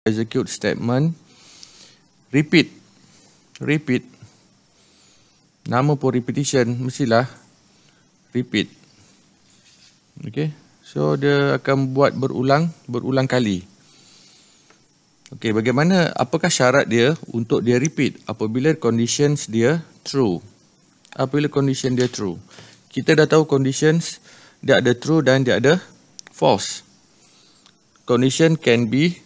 execute statement, repeat. Nama pun repetition, mestilah repeat. Okay, so dia akan buat berulang kali. Okay, bagaimana, apakah syarat dia untuk dia repeat? Apabila conditions dia true. Apabila condition dia true. Kita dah tahu conditions, dia ada true dan dia ada false. Condition can be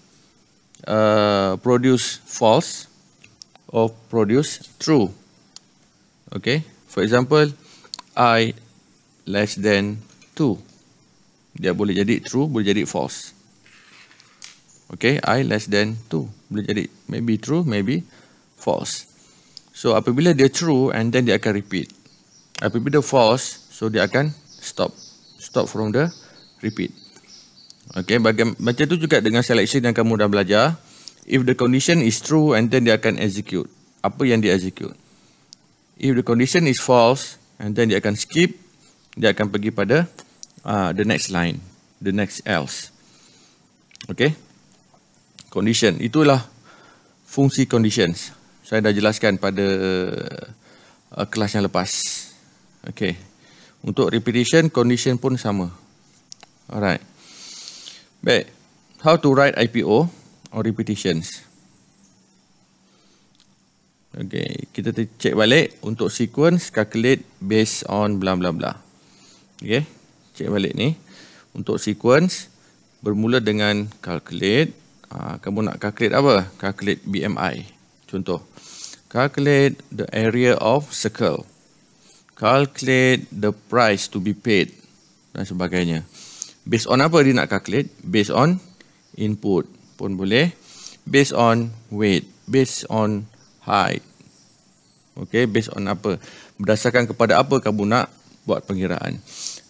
produce false or produce true. Okay, for example, I less than 2. Dia boleh jadi true, boleh jadi false. Okay, I less than 2. Boleh jadi maybe true, maybe false. So apabila dia true and then dia akan repeat. Apabila false, so dia akan stop from the repeat. Okay, macam tu juga dengan selection yang kamu dah belajar. If the condition is true and then dia akan execute. Apa yang dia execute? If the condition is false and then dia akan skip, dia akan pergi pada the next line, the next else. Okay, condition, itulah fungsi conditions. Saya dah jelaskan pada kelas yang lepas. Okay, untuk repetition, condition pun sama. Alright. Baik, how to write IPO or repetitions? Okay, kita cek balik untuk sequence, calculate based on bla bla bla. Okay, cek balik ni. Untuk sequence, bermula dengan calculate. Kamu nak calculate apa? Calculate BMI. Contoh, calculate the area of circle. Calculate the price to be paid dan sebagainya. Based on apa dia nak calculate? Based on input pun boleh. Based on weight. Based on height. Okay, based on apa? Berdasarkan kepada apa kamu nak buat pengiraan.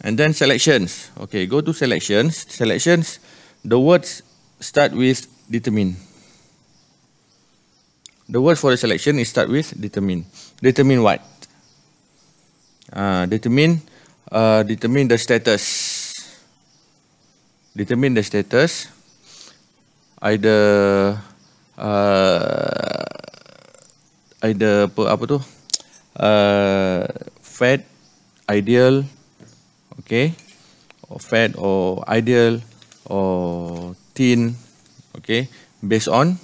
And then selections. Okay, go to selections. Selections, the words start with determine. The word for the selection is start with determine. Determine what? Determine the status. Determine the status. Either apa tu? Fat, ideal, okay, or fat or ideal or thin, okay, based on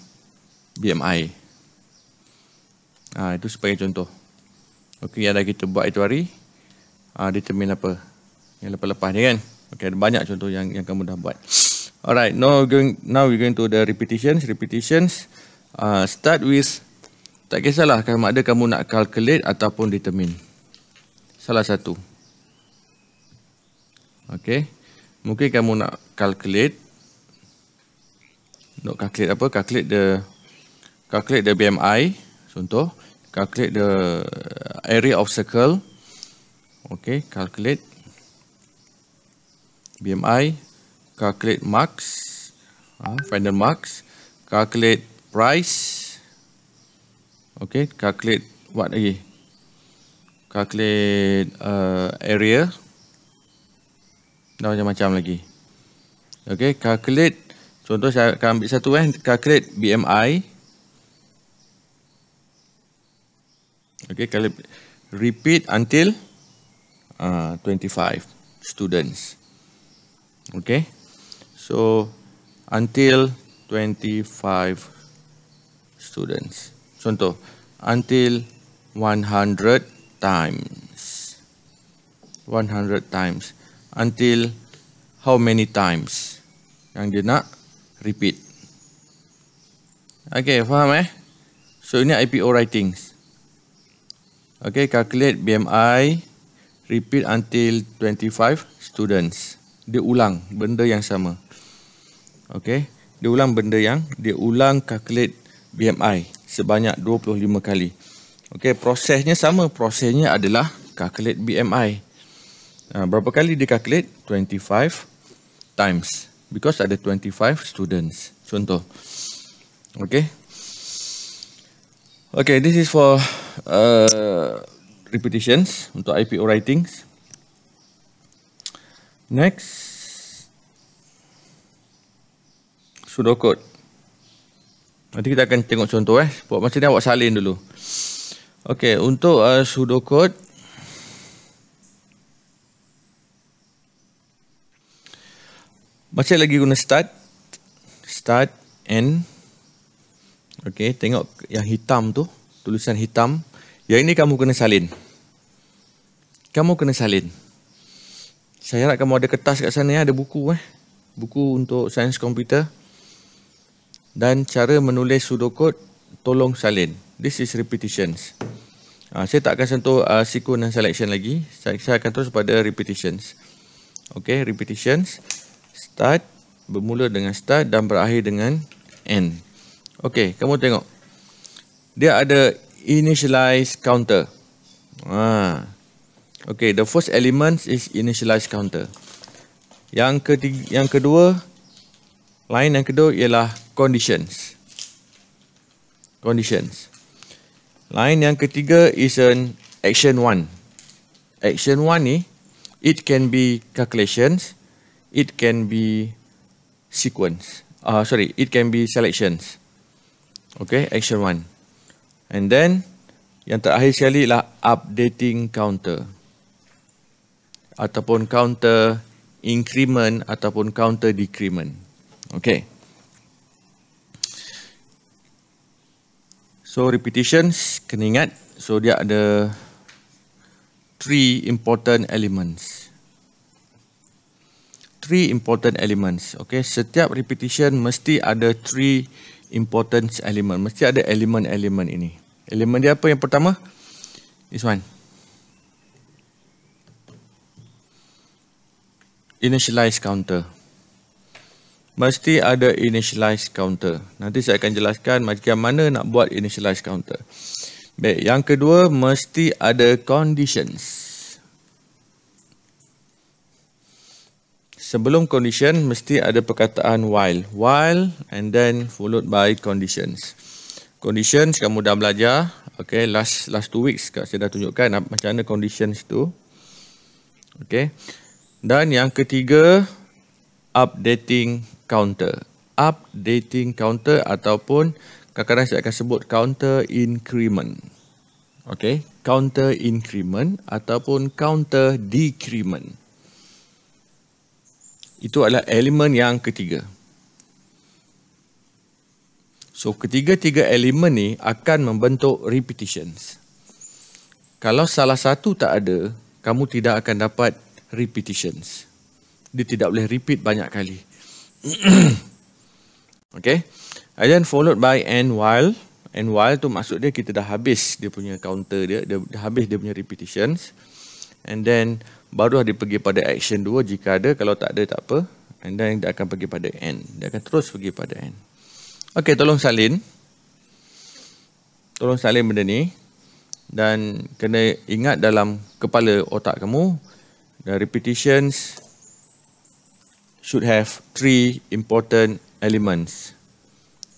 BMI. Itu sebagai contoh. Okay, yang dah kita buat itu hari. Determine apa? Yang lepas-lepas ni kan. Okay, ada banyak contoh yang kamu dah buat. Alright, now we're going to the repetitions. Repetitions start with, tak kisahlah sama ada kamu nak calculate ataupun determine. Salah satu. Okay, mungkin kamu nak calculate. Nak calculate apa? Calculate the BMI. Contoh, calculate the area of circle. Okay, calculate BMI, calculate marks, final marks, calculate price. Okay, calculate what lagi? Calculate area. Dan macam-macam lagi. Okay, calculate. Contoh saya akan ambil satu calculate BMI. Okay, calculate, repeat until 25 students. Okay, so until 25 students. Contoh, until 100 times. 100 times. Until how many times yang dia nak repeat. Okay, faham So ini IPO writings. Okay, calculate BMI, repeat until 25 students. Dia ulang benda yang sama. Okay, dia ulang calculate BMI sebanyak 25 kali. Okay, prosesnya sama. Prosesnya adalah calculate BMI. Berapa kali dia calculate? 25 times. Because ada 25 students. Contoh. Okay. Okay, this is for repetitions untuk IPO writings. Next, pseudocode. Nanti kita akan tengok contoh Buat masa ni awak salin dulu. Okey, untuk pseudocode masih lagi guna start and. Okey, tengok yang hitam tu, tulisan hitam. Yang ini kamu kena salin. Saya harap kamu ada kertas kat sana ada buku buku untuk sains komputer. Dan cara menulis pseudocode tolong salin. This is repetitions. Saya tak akan sentuh sequence dan selection lagi. Saya akan terus pada repetitions. Okey, repetitions. Start, bermula dengan start dan berakhir dengan end. Okey, kamu tengok. Dia ada initialize counter. Okey, the first element is initialize counter. Yang kedua, line yang kedua ialah conditions. Line yang ketiga is an action 1. Action 1 ni, it can be calculations, it can be sequence. It can be selections. Okay, action 1. And then, yang terakhir sekali ialah updating counter. Ataupun counter increment ataupun counter decrement. Okay. So, repetitions, kena ingat. So, dia ada 3 important elements. 3 important elements. Okay, setiap repetition mesti ada 3 important element. Mesti ada elemen-elemen ini. Elemen dia apa yang pertama? This one. Initialize counter. Mesti ada initialize counter. Nanti saya akan jelaskan macam mana nak buat initialize counter. Baik, yang kedua mesti ada conditions. Sebelum condition mesti ada perkataan while. While and then followed by conditions. Conditions kamu dah belajar. Okay, last 2 weeks saya dah tunjukkan macam mana conditions tu. Okay. Dan yang ketiga, updating counter. Updating counter ataupun kadang-kadang saya akan sebut counter increment. Okay, counter increment ataupun counter decrement. Itu adalah elemen yang ketiga. So, ketiga-tiga elemen ni akan membentuk repetitions. Kalau salah satu tak ada, kamu tidak akan dapat repetitions. Dia tidak boleh repeat banyak kali. Okay. And then followed by and while. And while tu maksud dia kita dah habis dia punya counter dia dah habis dia punya repetitions. And then baru dia pergi pada action 2 jika ada, kalau tak ada tak apa. And then dia akan pergi pada end. Dia akan terus pergi pada end. Okey, tolong salin. Tolong salin benda ni. Dan kena ingat dalam kepala otak kamu, the repetitions should have 3 important elements.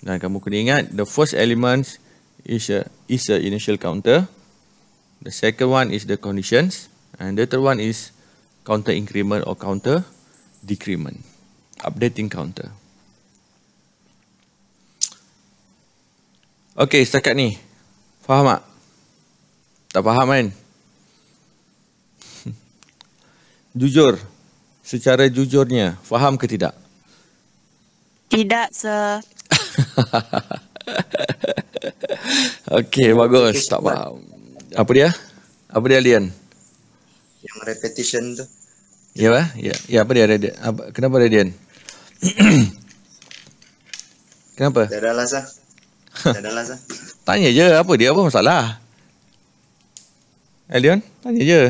Dan kamu kena ingat, the first element is a initial counter. The second one is the conditions. And the third one is counter increment or counter decrement. Updating counter. Okey, setakat ni. Faham tak? Tak faham kan? Jujur. Secara jujurnya, faham ke tidak? Tidak, sir. Okey, bagus. Tak faham. Apa dia? Apa dia, Lian? Yang repetition tu. Ya, apa? Ya, apa dia? Kenapa dia, Lian? Kenapa? Tak ada alasan. Tak ada alasan. Tanya je, apa dia? Apa masalah? Leon, tanya je.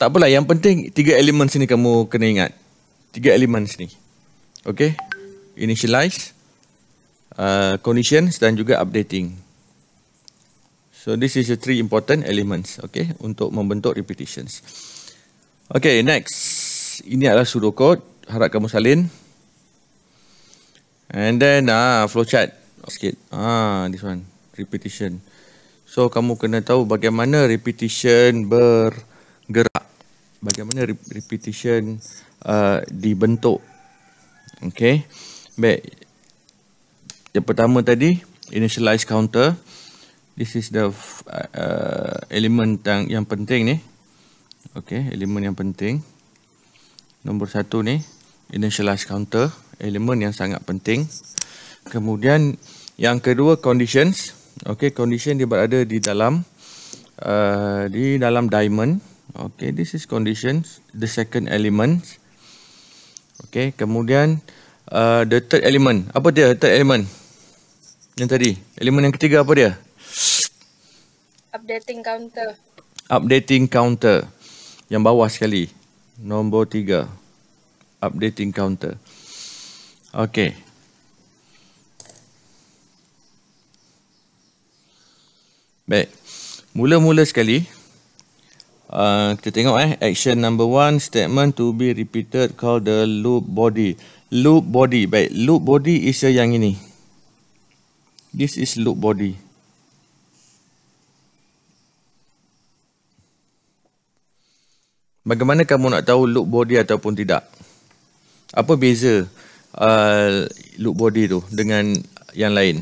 Tak apalah, yang penting 3 elemen sini kamu kena ingat. 3 elemen sini. Okay? Initialize, conditions dan juga updating. So this is the 3 important elements, okay, untuk membentuk repetitions. Okay, next. Ini adalah pseudocode. Harap kamu salin. And then flowchart sikit. This one, repetition. So kamu kena tahu bagaimana repetition bergerak. Bagaimana repetition dibentuk. Okay. Baik. Yang pertama tadi, initialize counter. This is the elemen yang penting ni. Okay, elemen yang penting. Nombor 1 ni, initialize counter. Elemen yang sangat penting. Kemudian yang kedua, conditions. Okay, condition dia berada di dalam diamond. Okay, this is conditions, the second element. Okay, kemudian the third element. Apa dia third element? Yang tadi, elemen yang ketiga apa dia? Updating counter. Updating counter. Yang bawah sekali. Nombor 3. Updating counter. Okay. Baik. Mula-mula sekali, kita tengok action number 1, statement to be repeated called the loop body. Loop body. Baik, loop body is yang ini. This is loop body. Bagaimana kamu nak tahu loop body ataupun tidak? Apa beza loop body tu dengan yang lain?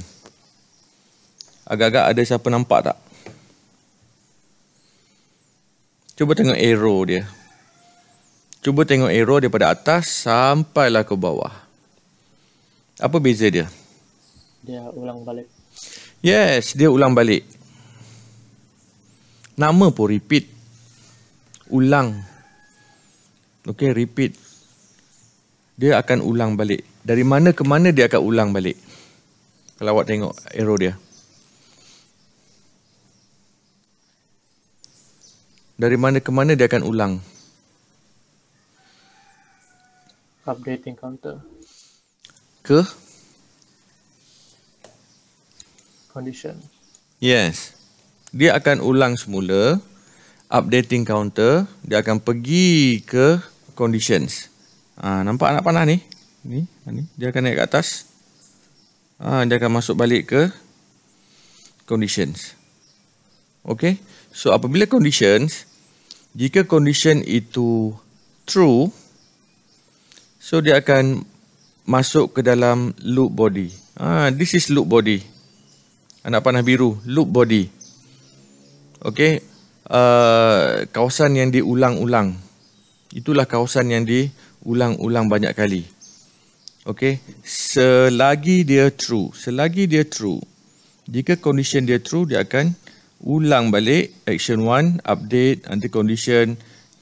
Agak-agak ada siapa nampak tak? Cuba tengok arrow dia. Cuba tengok arrow daripada atas sampailah ke bawah. Apa beza dia? Dia ulang balik. Yes, dia ulang balik. Nama pun repeat. Ulang. Okay, repeat. Dia akan ulang balik. Dari mana ke mana dia akan ulang balik? Kalau awak tengok arrow dia. Dari mana ke mana dia akan ulang? Updating counter. Ke? Condition. Yes. Dia akan ulang semula. Updating counter. Dia akan pergi ke conditions. Nampak anak panah ni? Ni. Dia akan naik ke atas. Dia akan masuk balik ke conditions. Okay. So apabila conditions, jika condition itu true, so dia akan masuk ke dalam loop body. This is loop body. Anak panah biru, loop body. Okay. Kawasan yang diulang-ulang. Itulah kawasan yang diulang-ulang banyak kali. Okay. Selagi dia true. Jika condition dia true, dia akan ulang balik. Action 1, update, nanti condition.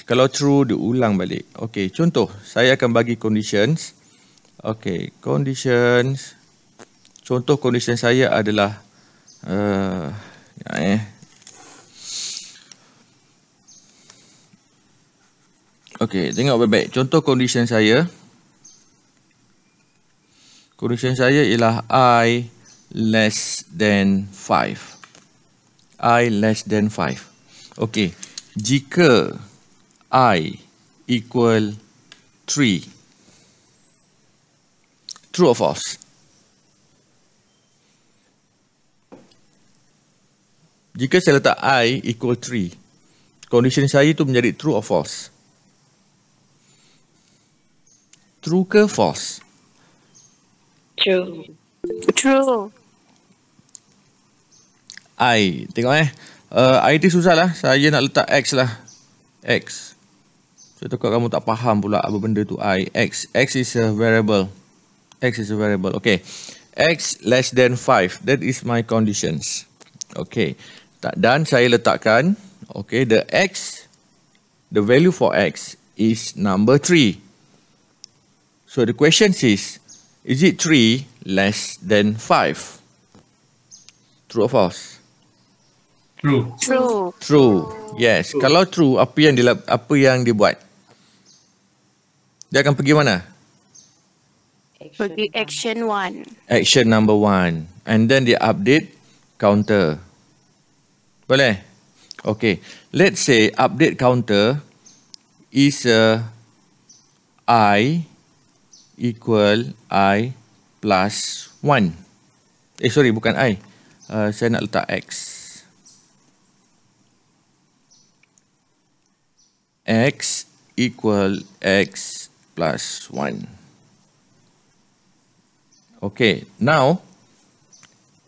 Kalau true, dia ulang balik. Okay, contoh. Saya akan bagi conditions. Okay, conditions. Contoh condition saya adalah okay, tengok baik-baik. Contoh condition saya. Condition saya ialah I less than 5. I less than 5. Okay. Jika I equal 3. True or false? Jika saya letak I equal 3, condition saya itu menjadi true or false? True ke false? True. True. I. Tengok I itu susah lah. Saya nak letak X lah. X. Saya takut kamu tak faham pula apa benda tu I. X. X is a variable. X is a variable. Okay. X less than 5. That is my conditions. Okay. Dan saya letakkan, okay, the value for X is number 3. So the question is it 3 less than 5? True or false? True. True. True. Yes. Kalau true, apa yang dia buat? Dia akan pergi mana? Pergi action 1. Action number 1. And then dia update counter. Boleh? Okay. Let's say update counter is I equal I plus 1. Sorry, bukan I. Saya nak letak X. X equal X plus 1. Okay, now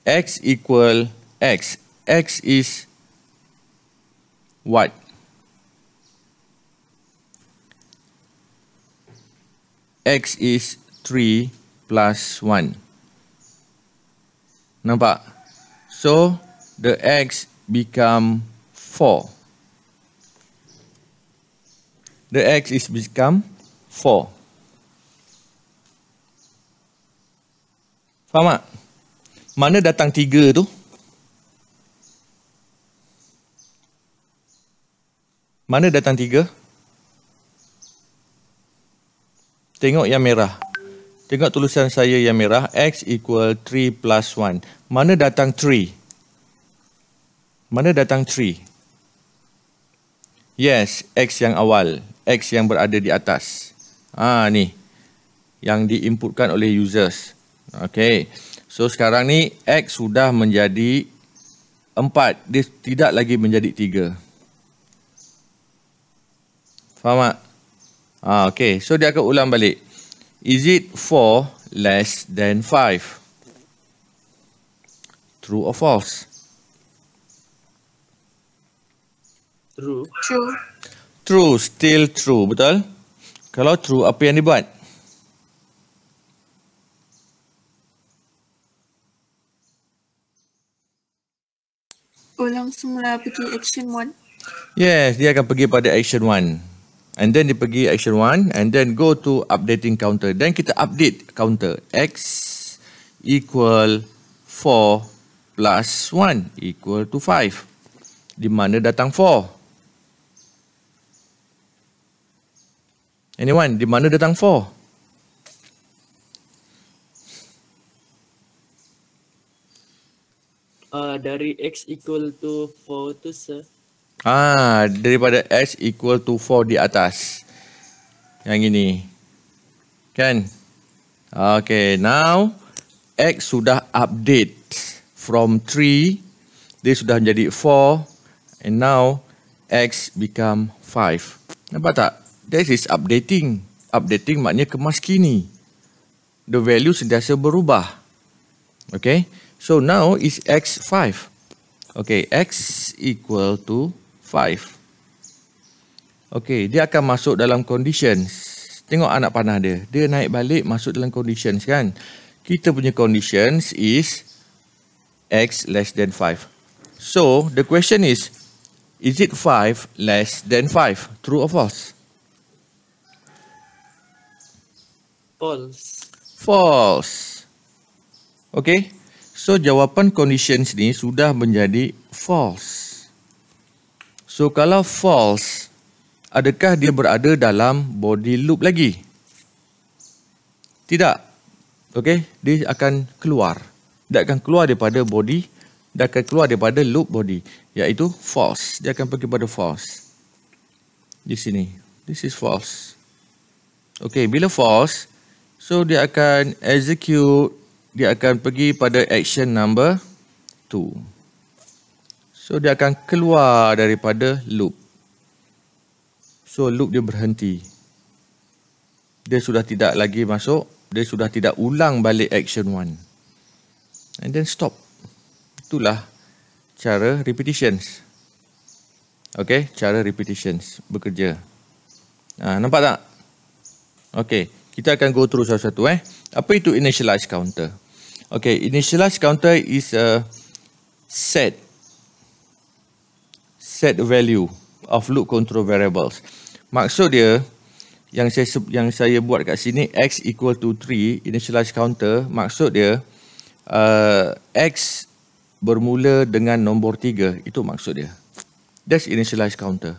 x equal x. X is what? X is 3 plus 1. Nampak? So, the x become 4. The x is become 4. Faham tak? Mana datang 3 tu? Mana datang 3? Tengok yang merah. Tengok tulisan saya yang merah. X equal 3 plus 1. Mana datang 3? Mana datang 3? Yes, X yang awal. X yang berada di atas. Ni. Yang diinputkan oleh users. Okay. So, sekarang ni X sudah menjadi 4. Dia tidak lagi menjadi 3. Faham tak? Okay. So, dia akan ulang balik. Is it 4 less than 5? True or false? True. True. True. Still true. Betul? Kalau true, apa yang dibuat? Ulang semula pergi action 1. Yes, dia akan pergi pada action 1. And then dia pergi action 1 and then go to updating counter. Then kita update counter. X equal 4 plus 1 equal to 5. Di mana datang 4? Anyone, di mana datang 4? Dari x equal to 4 tu sir. Daripada x equal to 4 di atas. Yang ini. Kan? Okay, now x sudah update from 3. Dia sudah menjadi 4. And now x become 5. Nampak tak? That is updating. Updating maknanya kemas kini. The value sentiasa berubah. Okay? So now is x 5. Okay, x equal to 5. Okay, dia akan masuk dalam conditions. Tengok anak panah dia. Dia naik balik masuk dalam conditions kan. Kita punya conditions is x less than 5. So, the question is it 5 less than 5? True or false? False. False. Okay. So, jawapan conditions ni sudah menjadi false. So, kalau false, adakah dia berada dalam body loop lagi? Tidak. Okay, dia akan keluar. Dia akan keluar daripada body, dia akan keluar daripada loop body, iaitu false. Dia akan pergi pada false. Di sini. This is false. Okay, bila false, so dia akan execute, dia akan pergi pada action number 2. So, dia akan keluar daripada loop. So, loop dia berhenti. Dia sudah tidak lagi masuk. Dia sudah tidak ulang balik action 1. And then stop. Itulah cara repetitions. Okay, cara repetitions bekerja. Nampak tak? Okay, kita akan go through satu-satu. Apa itu initialize counter? Okay, initialize counter is a set value of loop control variables. Maksud dia yang saya buat kat sini x equal to 3 initialize counter, maksud dia x bermula dengan nombor 3, itu maksud dia. That's initialize counter.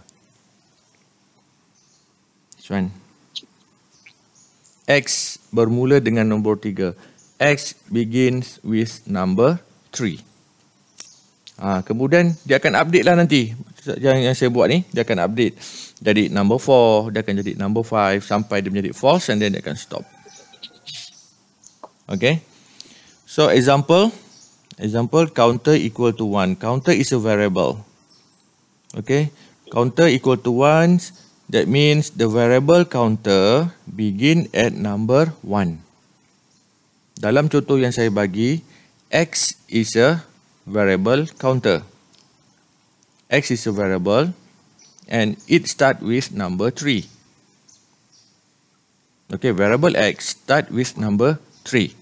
This one. X bermula dengan nombor 3. X begins with number 3. Kemudian dia akan update lah nanti. Yang saya buat ni, dia akan update. Jadi number 4, dia akan jadi number 5 sampai dia menjadi false and then dia akan stop. Okay. So example counter equal to 1. Counter is a variable. Okay. Counter equal to 1, that means the variable counter begin at number 1. Dalam contoh yang saya bagi, X is a variable counter. X is a variable and it start with number 3. Okay, variable X start with number 3.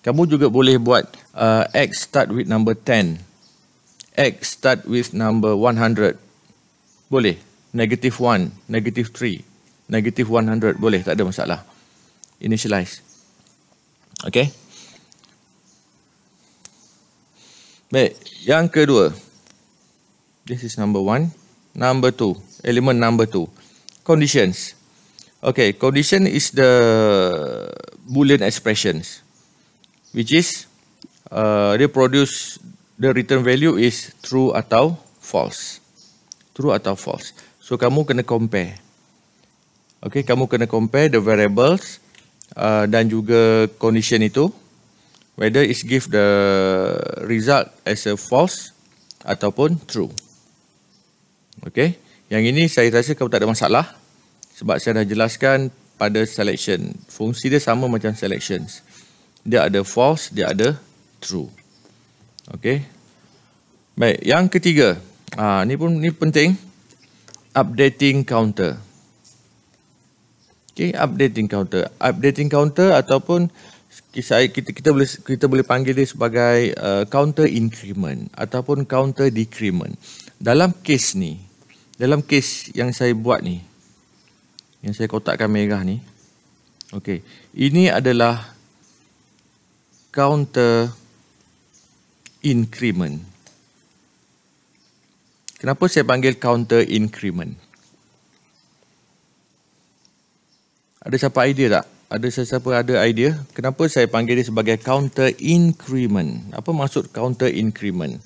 Kamu juga boleh buat X start with number 10. X start with number 100. Boleh. Negative 1, negative 3, negative 100. Boleh, tak ada masalah. Initialize. Okay. Baik, yang kedua. This is number 1. Number 2, element number 2. Conditions. Okay, condition is the Boolean expressions, which is they produce the return value is true atau false. True atau false. So kamu kena compare. Okay, kamu kena compare the variables dan juga condition itu, whether it give the result as a false ataupun true. Okay, yang ini saya rasa kamu tak ada masalah. Sebab saya dah jelaskan pada selection. Fungsi dia sama macam selections. Dia ada false, dia ada true. Okay. Baik, yang ketiga. Ni penting. Updating counter. Okay, updating counter. Updating counter ataupun kita boleh panggil dia sebagai counter increment ataupun counter decrement. Dalam case ni, dalam case yang saya buat ni, yang saya kotakkan merah ni, okey, ini adalah counter increment. Kenapa saya panggil counter increment? Ada siapa idea tak? Ada sesiapa ada idea? Kenapa saya panggil dia sebagai counter increment? Apa maksud counter increment?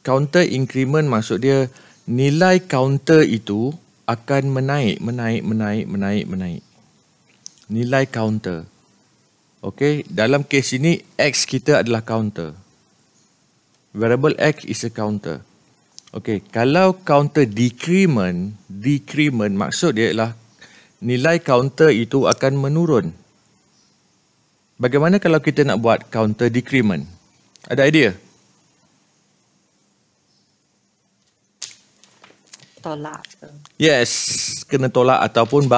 Counter increment maksud dia nilai counter itu akan menaik. Nilai counter. Okey, dalam kes ini X kita adalah counter. Variable X is a counter. Okey, kalau counter decrement maksud dia adalah nilai counter itu akan menurun. Bagaimana kalau kita nak buat counter decrement? Ada idea? Tolak. Yes, kena tolak ataupun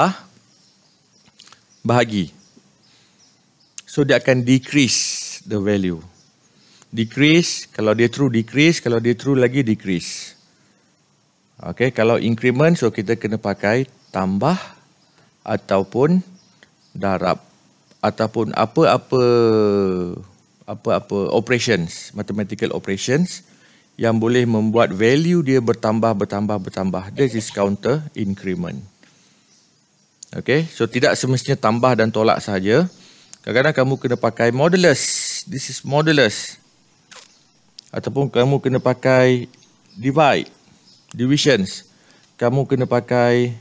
bahagi. So dia akan decrease the value. Decrease, kalau dia true decrease, kalau dia true lagi decrease. Okay, kalau increment, so kita kena pakai tambah ataupun darab ataupun apa-apa operations, mathematical operations yang boleh membuat value dia bertambah. This is counter increment. Okay, so tidak semestinya tambah dan tolak saja. Kadang-kadang kamu kena pakai modulus. This is modulus. Ataupun kamu kena pakai divide, divisions. Kamu kena pakai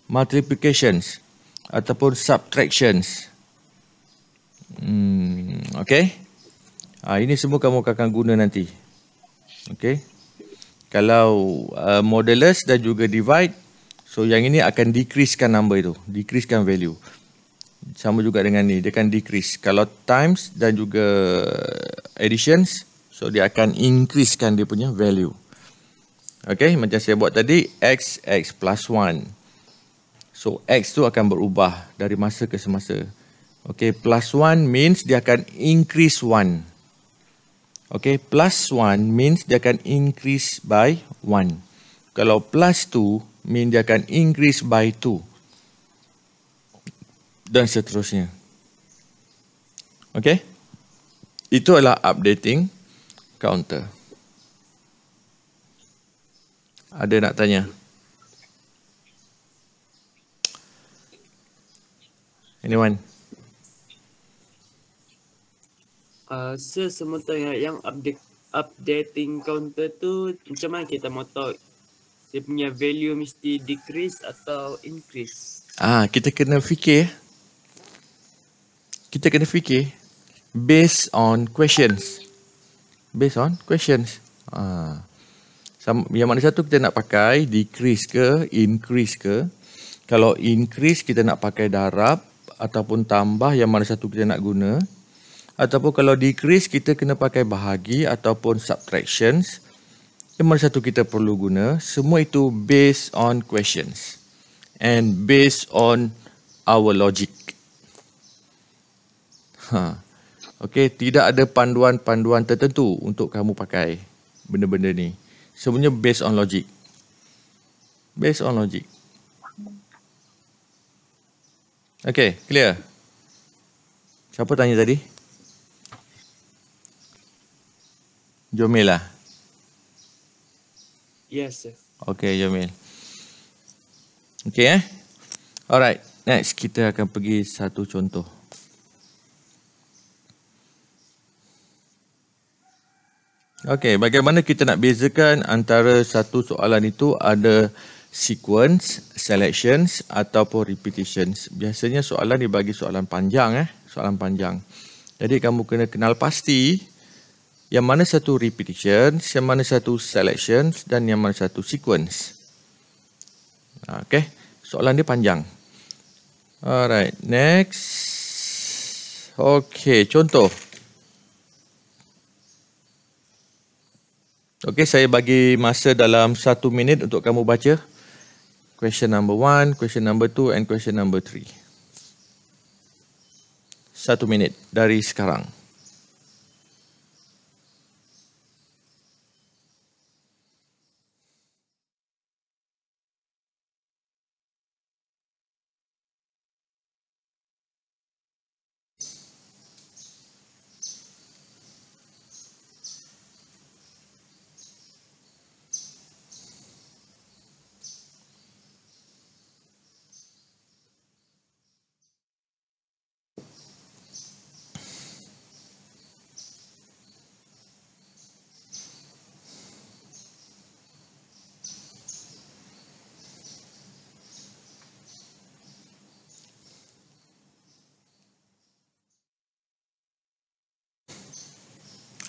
multiplications ataupun subtractions. Okay. Ini semua kamu akan guna nanti. Okay. Kalau modulus dan juga divide, so yang ini akan decreasekan number itu, decreasekan value. Sama juga dengan ni, dia akan decrease. Kalau times dan juga additions, so dia akan increasekan dia punya value. Okay, macam saya buat tadi, x plus 1. So x tu akan berubah dari masa ke semasa. Okay, plus 1 means dia akan increase 1. Okay, plus 1 means dia akan increase by 1. Kalau plus 2 means dia akan increase by 2. Dan seterusnya. Okay. Itu adalah updating counter. Ada nak tanya? Anyone? So sementara yang updating counter tu macam mana kita mau tahu dia punya value mesti decrease atau increase? Kita kena fikir. Based on questions. Yang mana satu kita nak pakai decrease ke, increase ke. Kalau increase kita nak pakai darab ataupun tambah, yang mana satu kita nak guna. Ataupun kalau decrease, kita kena pakai bahagi ataupun subtractions. Yang mana satu kita perlu guna. Semua itu based on questions. And based on our logic. Okay, tidak ada panduan-panduan tertentu untuk kamu pakai benda-benda ni. Semuanya based on logic. Based on logic. Okay, clear? Siapa tanya tadi? Jomil lah. Yes, sir. Okay, Jomil. Okay, Alright, next kita akan pergi satu contoh. Okay, bagaimana kita nak bezakan antara satu soalan itu ada sequence, selections ataupun repetitions. Biasanya soalan dibagi soalan panjang, soalan panjang. Jadi kamu kena kenal pasti yang mana satu repetitions, yang mana satu selections dan yang mana satu sequence. Okay, soalan dia panjang. Alright, next. Okay, contoh. Okay, saya bagi masa dalam 1 minit untuk kamu baca. Question number 1, question number 2 and question number 3. 1 minit dari sekarang.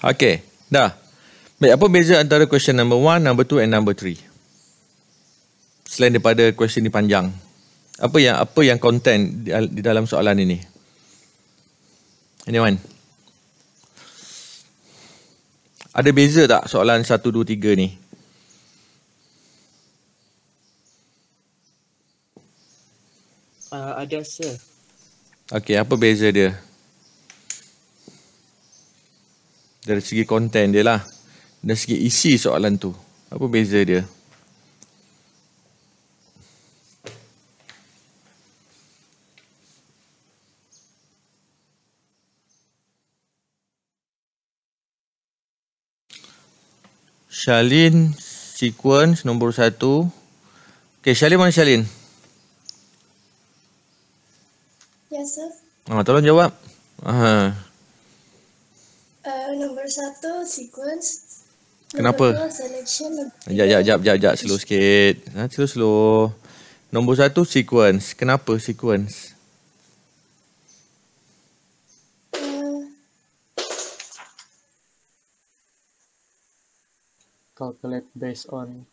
Okay, dah. Baik, apa beza antara question number 1, number 2 and number 3? Selain daripada question ni panjang. Apa yang content di dalam soalan ini? Anyone? Ada beza tak soalan 1, 2, 3 ni? Ada, sir. Okay, apa beza dia? Dari segi konten dia lah. Dari segi isi soalan tu. Apa beza dia? Shalin, sequence nombor 1. Okay, Shalin mana Shalin? Yes, sir. Tolong jawab. Nombor 1 sequence. Kenapa? Nombor 2 selection. Sekejap. Slow sikit. Slow. Nombor 1 sequence. Kenapa sequence? Calculate based on.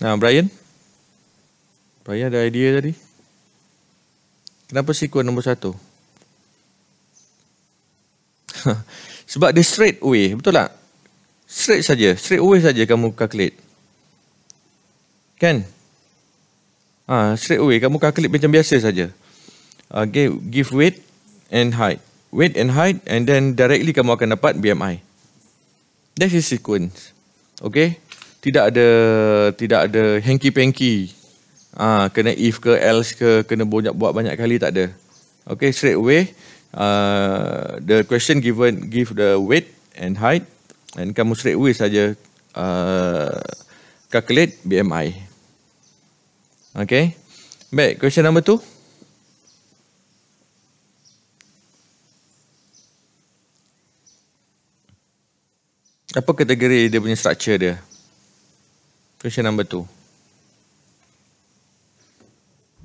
Brian? Brian ada idea tadi? Kenapa sequence nombor 1? Sebab dia straight away, betul tak? Straight away saja kamu calculate. Kan? Straight away kamu calculate macam biasa saja. Give weight and height. Weight and height and then directly kamu akan dapat BMI. That is sequence. Okay? Tidak ada hanky-panky. Kena if ke else ke, kena buat banyak kali, tak ada. Okay, straight away. The question give the weight and height and kamu straight away saja calculate BMI. Okay. Baik, question number 2. Apa kategori dia punya structure dia? Question number 2.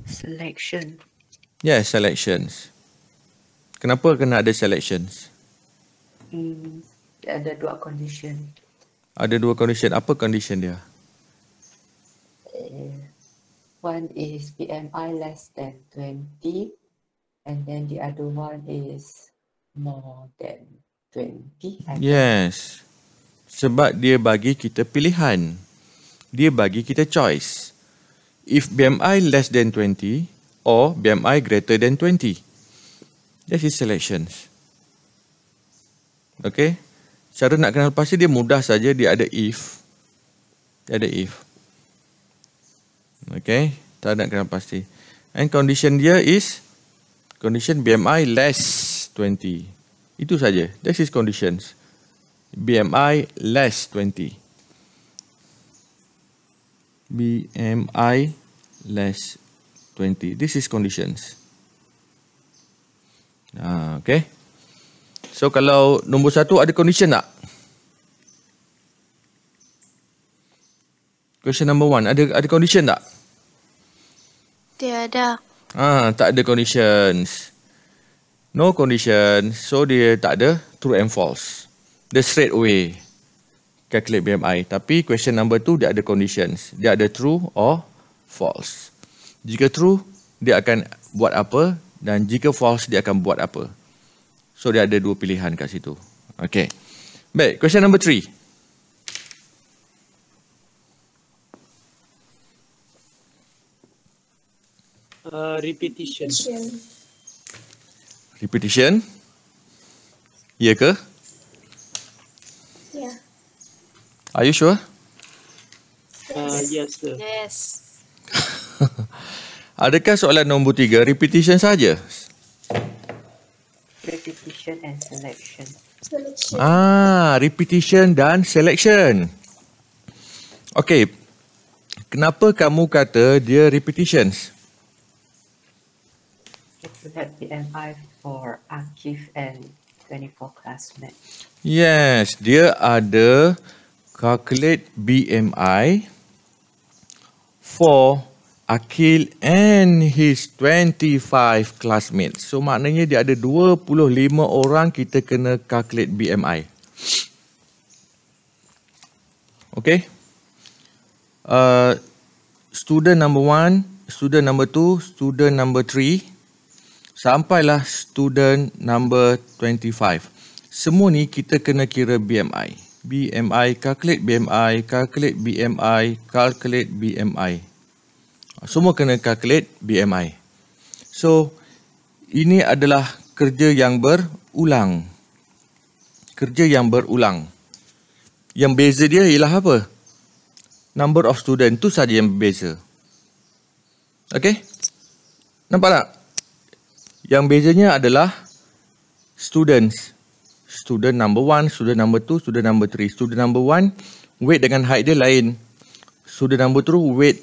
Selection. Yes, selections. Kenapa kena ada selections? Ada 2 condition. Ada 2 condition. Apa condition dia? One is BMI less than 20 And then the other one is more than 20. I guess. Yes. Sebab dia bagi kita pilihan. Dia bagi kita choice. If BMI less than 20 or BMI greater than 20. That is selections. Okay. Cara nak kenal pasti dia mudah saja. Dia ada if. Dia ada if. Okay. Tak nak kenal pasti. And condition dia is condition BMI less 20. Itu saja. That is conditions. BMI less 20. BMI less 20. This is conditions. Okay. So kalau nombor 1 ada condition tak? Question number 1 ada condition tak? Tiada. Tak ada conditions. No condition. So dia tak ada true and false. Dia straight away calculate BMI. Tapi question number 2 dia ada conditions. Dia ada true or false. Jika true, dia akan buat apa, dan jika false, dia akan buat apa. So dia ada 2 pilihan kat situ. Okay. Baik, question number 3. Repetition. Repetition. Ya ke? Yeah. Are you sure? Yes, sir. Yes. Adakah soalan nombor 3 repetition saja? Repetition and selection. Selection. Repetition dan selection. Okay. Kenapa kamu kata dia repetitions? Calculate BMI for Akif and 24 classmates. Yes, dia ada calculate BMI for Akil and his 25 classmates. So maknanya dia ada 25 orang kita kena calculate BMI. Okay. Student number 1, student number 2, student number 3, sampailah student number 25. Semua ni kita kena kira BMI. BMI, calculate BMI, calculate BMI, calculate BMI. Semua kena calculate BMI. So, ini adalah kerja yang berulang. Kerja yang berulang. Yang beza dia ialah apa? Number of student tu saja yang berbeza. Okay? Nampak tak? Yang bezanya adalah students. Student number 1, student number 2, student number 3. Student number 1, weight dengan height dia lain. Student number 2, weight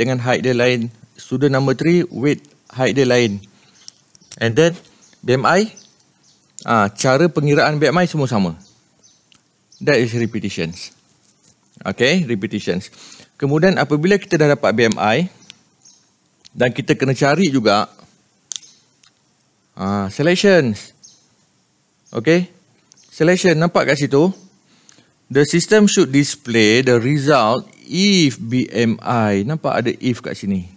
dengan height dia lain. Student number 3, weight, height dia lain. And then, BMI, cara pengiraan BMI semua sama. That is repetitions. Okay, repetitions. Kemudian apabila kita dah dapat BMI, dan kita kena cari juga, selections. Okay. Selection. Nampak kat situ? The system should display the result if BMI. Nampak ada if kat sini?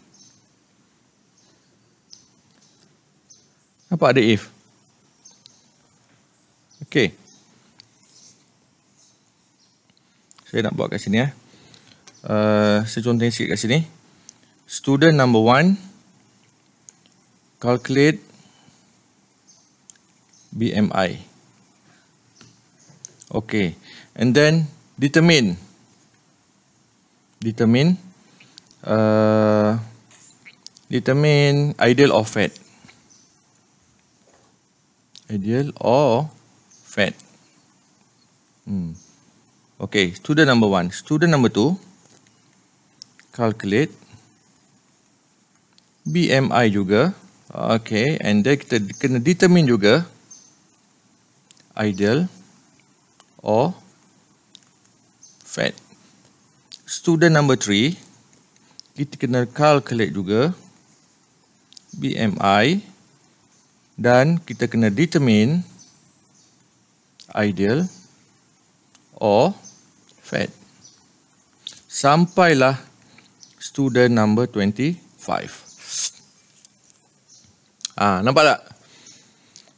Nampak ada if? Okay. Saya nak buat kat sini. Saya contohin sikit kat sini. Student number 1. Calculate BMI. Okay. And then determine ideal or fat. Ideal or fat. Okay, student number 1. Student number 2, calculate BMI juga. Okay, and then kita kena determine juga ideal or fat. Student number 3, kita kena calculate juga BMI dan kita kena determine ideal or fat. Sampailah student number 25. Nampak tak?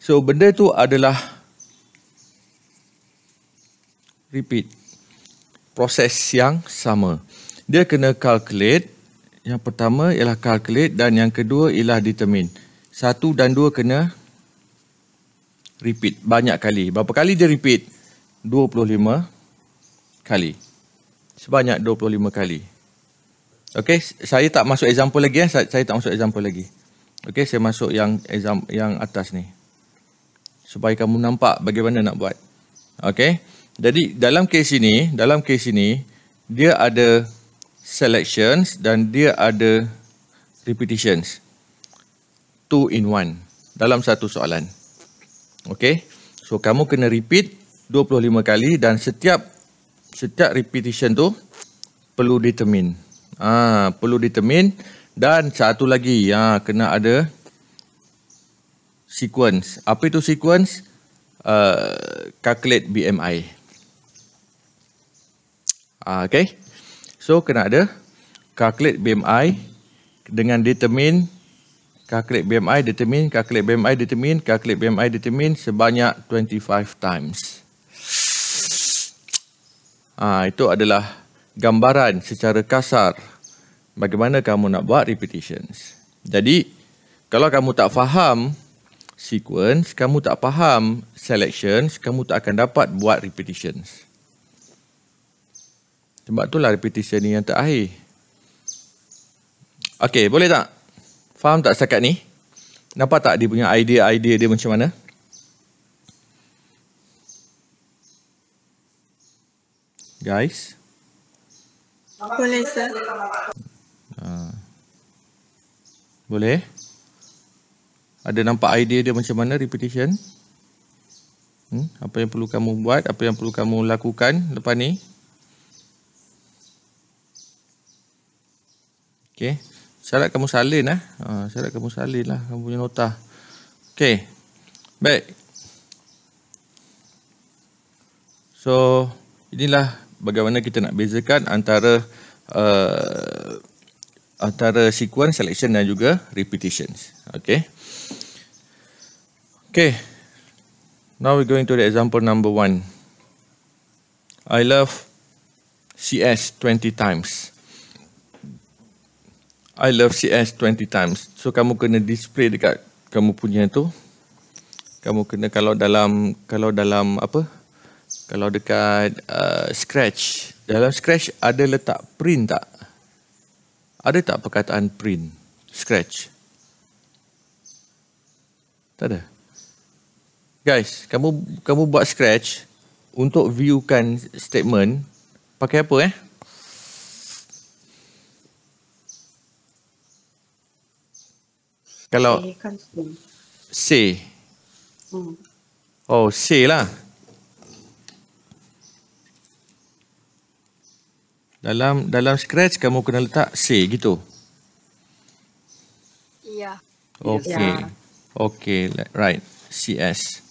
So benda tu adalah repeat. Proses yang sama. Dia kena calculate. Yang pertama ialah calculate dan yang kedua ialah determine. 1 dan 2 kena repeat banyak kali. Berapa kali dia repeat? 25 kali. Sebanyak 25 kali. Okey, saya tak masuk example lagi. Saya tak masuk example lagi. Okey, saya masuk yang atas ni. Supaya kamu nampak bagaimana nak buat. Okey. Jadi dalam kes ini, dia ada selections dan dia ada repetitions. 2 in 1 dalam satu soalan. Okey. So kamu kena repeat 25 kali dan setiap repetition tu perlu determine. Perlu determine dan satu lagi kena ada sequence. Apa itu sequence? Calculate BMI. Okay. So kena ada calculate BMI dengan determine, calculate BMI, determine, calculate BMI, determine, calculate BMI, determine sebanyak 25 times. Itu adalah gambaran secara kasar bagaimana kamu nak buat repetitions. Jadi, kalau kamu tak faham sequence, kamu tak faham selections, kamu tak akan dapat buat repetitions. Sebab itulah repetition ni yang terakhir. Okey, boleh tak? Faham tak setakat ni? Nampak tak dia punya idea dia macam mana? Guys? Boleh, sir. Boleh? Ada nampak idea dia macam mana repetition? Apa yang perlu kamu buat? Apa yang perlu kamu lakukan lepas ni? Okey. Syarat kamu salin syarat kamu salin lah kamu punya nota. Okey. Baik. So, inilah bagaimana kita nak bezakan antara sequence, selection dan juga repetitions. Okay. Okay. Now we're going to the example number 1. I love CS 20 times. I love CS 20 times. So kamu kena display dekat kamu punya tu. Kamu kena kalau dalam apa? Kalau dekat Scratch, dalam Scratch ada letak print tak? Ada tak perkataan print? Scratch? Tak ada. Guys, kamu buat Scratch untuk viewkan statement pakai apa Kalau say. Oh, say lah. Dalam Scratch kamu kena letak say gitu. Ya. Okay. Okay, right. CS.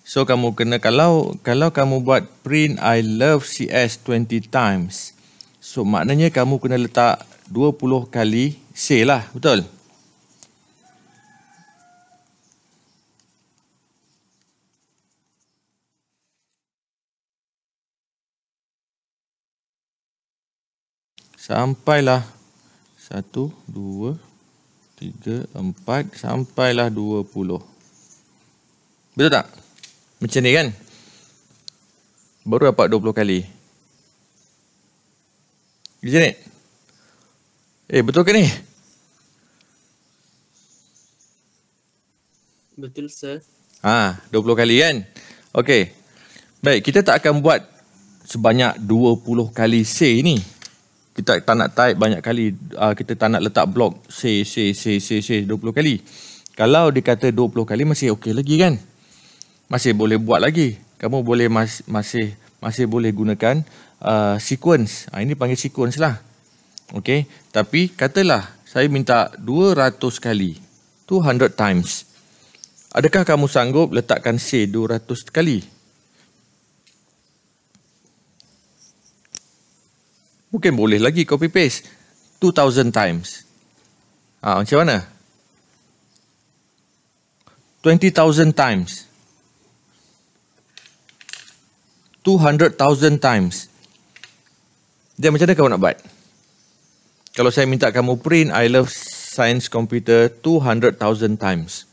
So kamu kena kalau kamu buat print I love CS 20 times. So maknanya kamu kena letak 20 kali say lah, betul? Sampailah 1, 2, 3, 4, sampailah 20. Betul tak? Macam ni kan? Baru dapat 20 kali. Isn't it? Betul ke ni? Betul, sir. 20 kali kan? Okey. Baik, kita tak akan buat sebanyak 20 kali say ni. Kita tak nak type banyak kali. Kita tak nak letak blok say 20 kali. Kalau dikata 20 kali masih okey lagi kan? Masih boleh buat lagi. Kamu boleh masih boleh gunakan sequence. Ini panggil sequence lah. Okey. Tapi katalah saya minta 200 kali. 200 times. Adakah kamu sanggup letakkan say 200 kali? Mungkin boleh lagi copy paste 2000 times. Macam mana? 20,000 times. 200,000 times. Then macam mana kamu nak buat? Kalau saya minta kamu print I love science computer 200,000 times.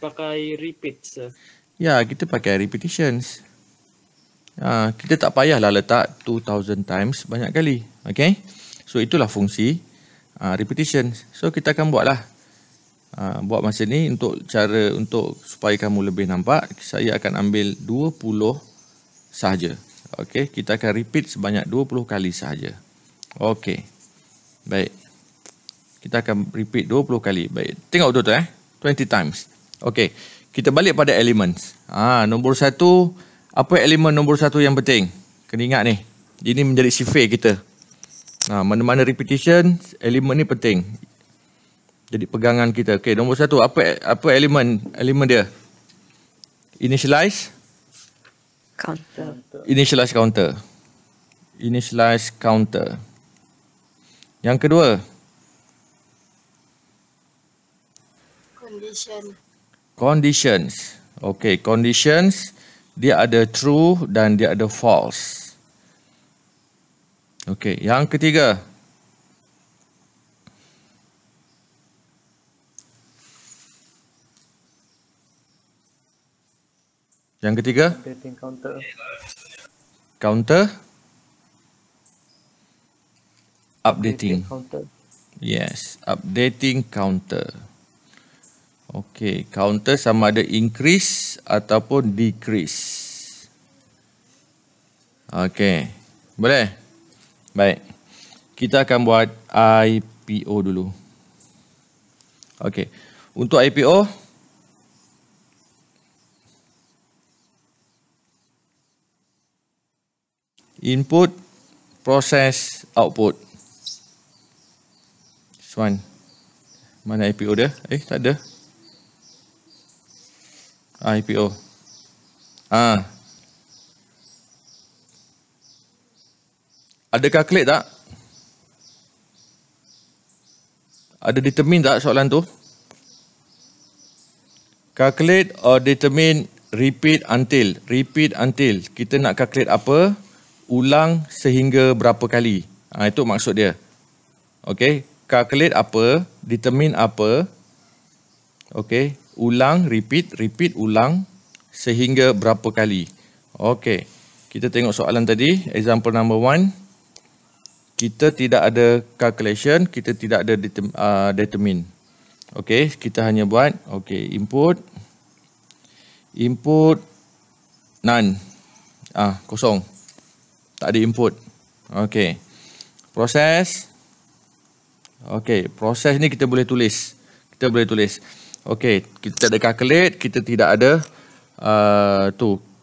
Pakai repeat, sir. Ya, kita pakai repetitions. Kita tak payahlah letak 2,000 times banyak kali. Okay? So, itulah fungsi repetition. So, kita akan buatlah. Buat masa ni untuk supaya kamu lebih nampak, saya akan ambil 20 sahaja. Okay? Kita akan repeat sebanyak 20 kali sahaja. Okay. Baik. Kita akan repeat 20 kali. Baik. Tengok betul-betul 20 times. Okey. Kita balik pada elements. Nombor 1. Apa elemen nombor 1 yang penting? Kena ingat ni. Ini menjadi sifir kita. Mana-mana repetition, elemen ni penting. Jadi pegangan kita. Okey, nombor 1. Apa elemen dia? Initialize. Counter. Initialize counter. Initialize counter. Yang kedua. Conditions. Okay, conditions dia ada true dan dia ada false. Okay, yang ketiga. Updating counter. Counter. Updating. Counter. Yes, updating counter. Okey, counter sama ada increase ataupun decrease. Okey, boleh? Baik. Kita akan buat IPO dulu. Okey, untuk IPO, input, process, output. This one. Mana IPO dia? Tak ada. IPO. Ada calculate tak? Ada determine tak soalan tu? Calculate or determine, repeat until. Repeat until. Kita nak calculate apa? Ulang sehingga berapa kali. Itu maksud dia. Okay. Calculate apa? Determine apa? Okay. Ulang, repeat, ulang sehingga berapa kali. Okey. Kita tengok soalan tadi, example number 1. Kita tidak ada calculation, kita tidak ada determine. Okey, kita hanya buat input none. Kosong. Tak ada input. Okey. Proses. Okey, proses ni kita boleh tulis. Okey, kita ada calculate, kita tidak ada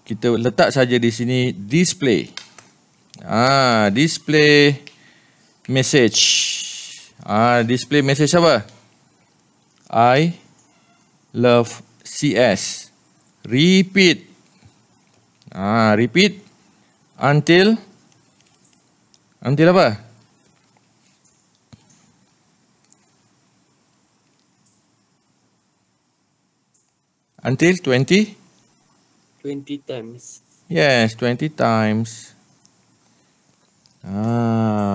kita letak saja di sini display. Display message. Display message apa? I love CS. Repeat. Repeat until apa? Until 20? 20 times. Yes, 20 times.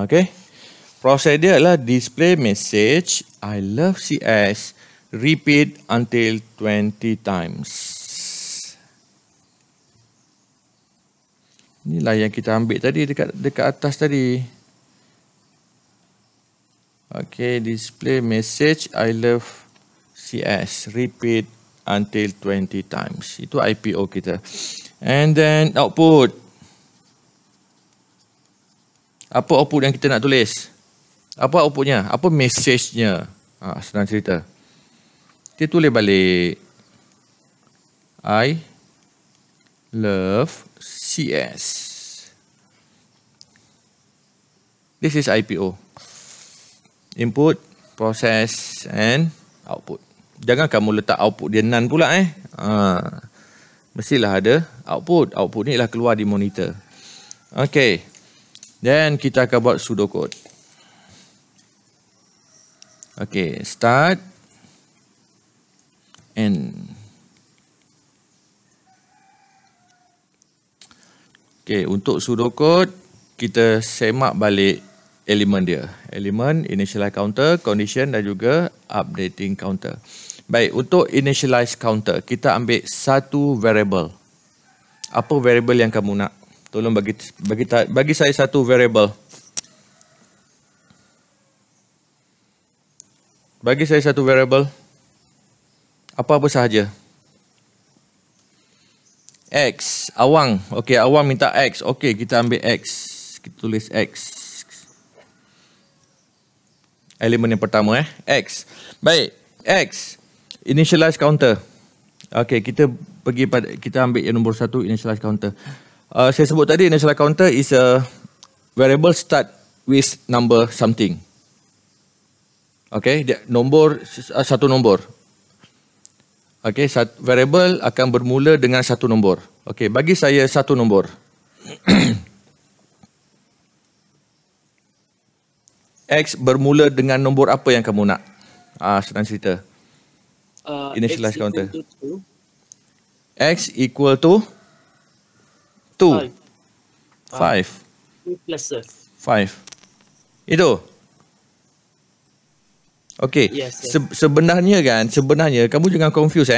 Okay. Proses dia adalah display message I love CS. Repeat until 20 times. Inilah yang kita ambil tadi dekat atas tadi. Okay, display message I love CS. Repeat until 20 times. Itu IPO kita. And then output. Apa output yang kita nak tulis? Apa outputnya? Apa message-nya? Senang cerita. Kita tulis balik. I love CS. This is IPO. Input, process and output. Jangan kamu letak output dia none pula Mestilah ada output. Output ni lah keluar di monitor. Okay. Then kita akan buat pseudocode. Okay, start and okay, untuk pseudocode kita semak balik elemen dia. Elemen initialize counter, condition dan juga updating counter. Baik, untuk initialize counter kita ambil satu variable. Apa variable yang kamu nak? Tolong bagi saya satu variable. Bagi saya satu variable. Apa-apa sahaja. X. Awang. Okey, Awang minta X. Okey, kita ambil X. Kita tulis X. Elemen yang pertama X. Baik, X. Initialize counter. Okey, kita ambil yang nombor 1, initialize counter. Saya sebut tadi initialize counter is a variable start with number something. Okey, satu nombor. Okey, variable akan bermula dengan satu nombor. Okey, bagi saya satu nombor. X bermula dengan nombor apa yang kamu nak? Senang cerita. Initialize counter. X equal to 2. 5. 2 plus 5. Itu. Okey, yes. Sebenarnya kamu jangan confuse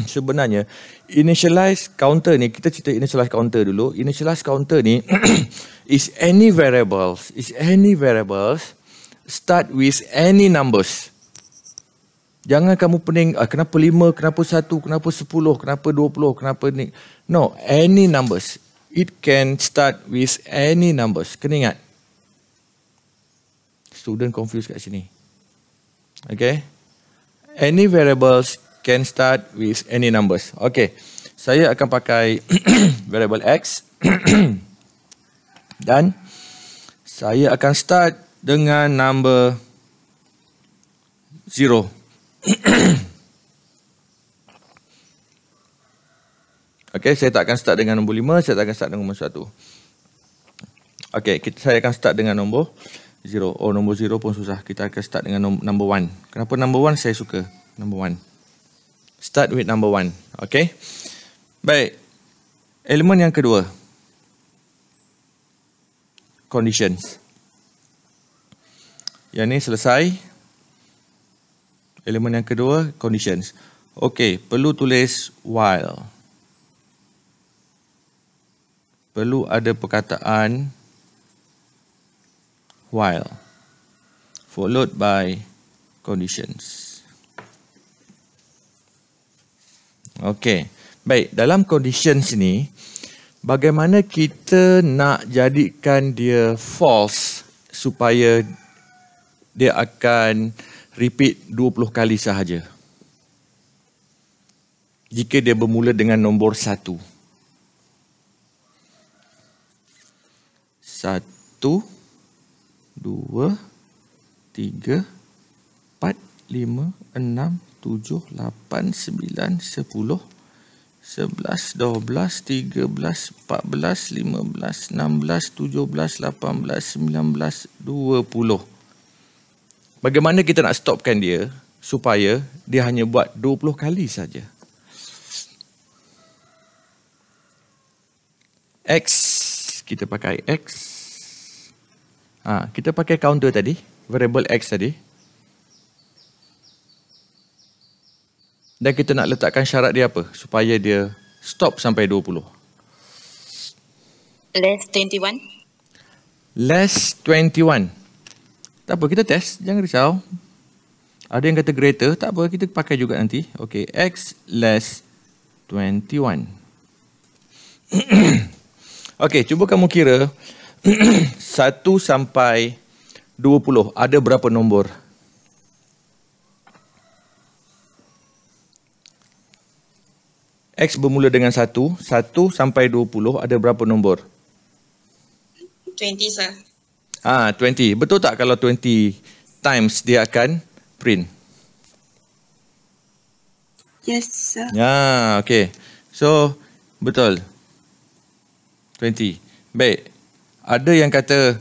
Sebenarnya initialize counter ni, kita cerita initialize counter dulu. Initialize counter ni is any variables start with any numbers. Jangan kamu pening kenapa 5, kenapa 1, kenapa 10, kenapa 20, kenapa ni. No, any numbers. It can start with any numbers. Kena ingat. Student confused kat sini. Okay. Any variables can start with any numbers. Okay. Saya akan pakai variable X. Dan saya akan start dengan number 0. Okay, saya tak akan start dengan nombor 5, saya tak akan start dengan nombor 1. Okay, saya akan start dengan nombor 0. Oh, nombor 0 pun susah. Kita akan start dengan number 1. Kenapa number 1? Saya suka number 1. Start with number 1. Okay. Baik. Elemen yang kedua. Conditions. Yang ni selesai. Elemen yang kedua, conditions. Okay, perlu tulis while. Perlu ada perkataan while followed by conditions. Okey. Baik, dalam conditions ni bagaimana kita nak jadikan dia false supaya dia akan repeat 20 kali sahaja. Jika dia bermula dengan nombor 1. 1 2, 3, 4, 5, 6, 7, 8, 9, 10, 11, 12, 13, 14, 15, 16, 17, 18, 19, 20. Bagaimana kita nak stopkan dia supaya dia hanya buat 20 kali saja? X, kita pakai X. Kita pakai counter tadi, variable X tadi. Dan kita nak letakkan syarat dia apa? Supaya dia stop sampai 20. Less 21. Less 21. Tak apa, kita test. Jangan risau. Ada yang kata greater. Tak apa, kita pakai juga nanti. Okay, X less 21. Okay, cuba kamu kira 1 sampai 20. Ada berapa nombor? X bermula dengan 1. 1 sampai 20 ada berapa nombor? 20, sir. 20. Betul tak kalau 20 times dia akan print? Yes, sir. Ya, okay. So, betul. 20. Baik. Ada yang kata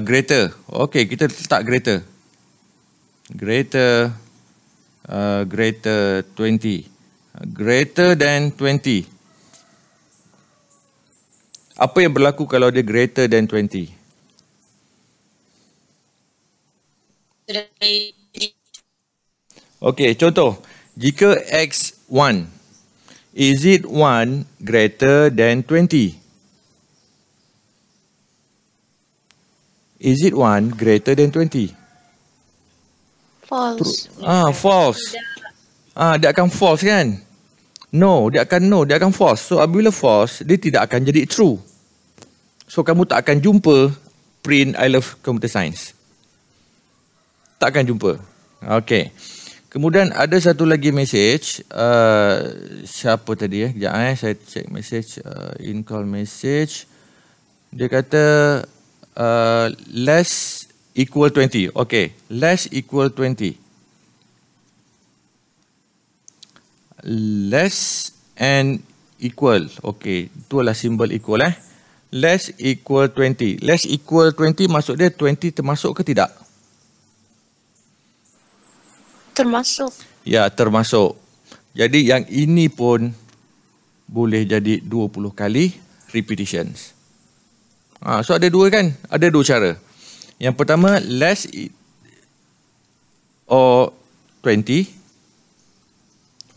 greater. Okay, kita letak greater. greater 20. Greater than 20. Apa yang berlaku kalau dia greater than 20? Okey, contoh. Jika X1, is it 1 greater than 20? Is it 1 greater than 20? False. False. Dia akan false kan? No, dia akan false. So apabila false, dia tidak akan jadi true. So kamu tak akan jumpa print I love computer science. Tak akan jumpa. Okay. Kemudian ada satu lagi message. Siapa tadi Sekejap saya check message. In call message. Dia kata less equal 20. Okay. Less equal 20. Less and equal. Okay. Itulah simbol equal Less equal 20. Less equal 20 maksud dia 20 termasuk ke tidak? Termasuk. Ya, termasuk. Jadi yang ini pun boleh jadi 20 kali repetitions. So ada dua kan? Ada dua cara. Yang pertama, less or 20.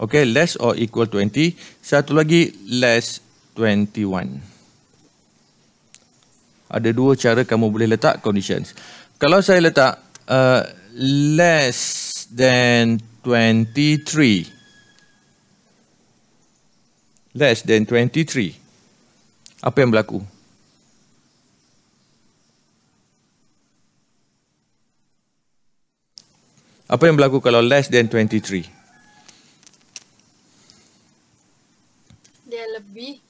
Okay, less or equal 20. Satu lagi, less 21. Ada dua cara kamu boleh letak conditions. Kalau saya letak less than 23. Less than 23. Apa yang berlaku? Apa yang berlaku kalau less than 23? Dia lebih.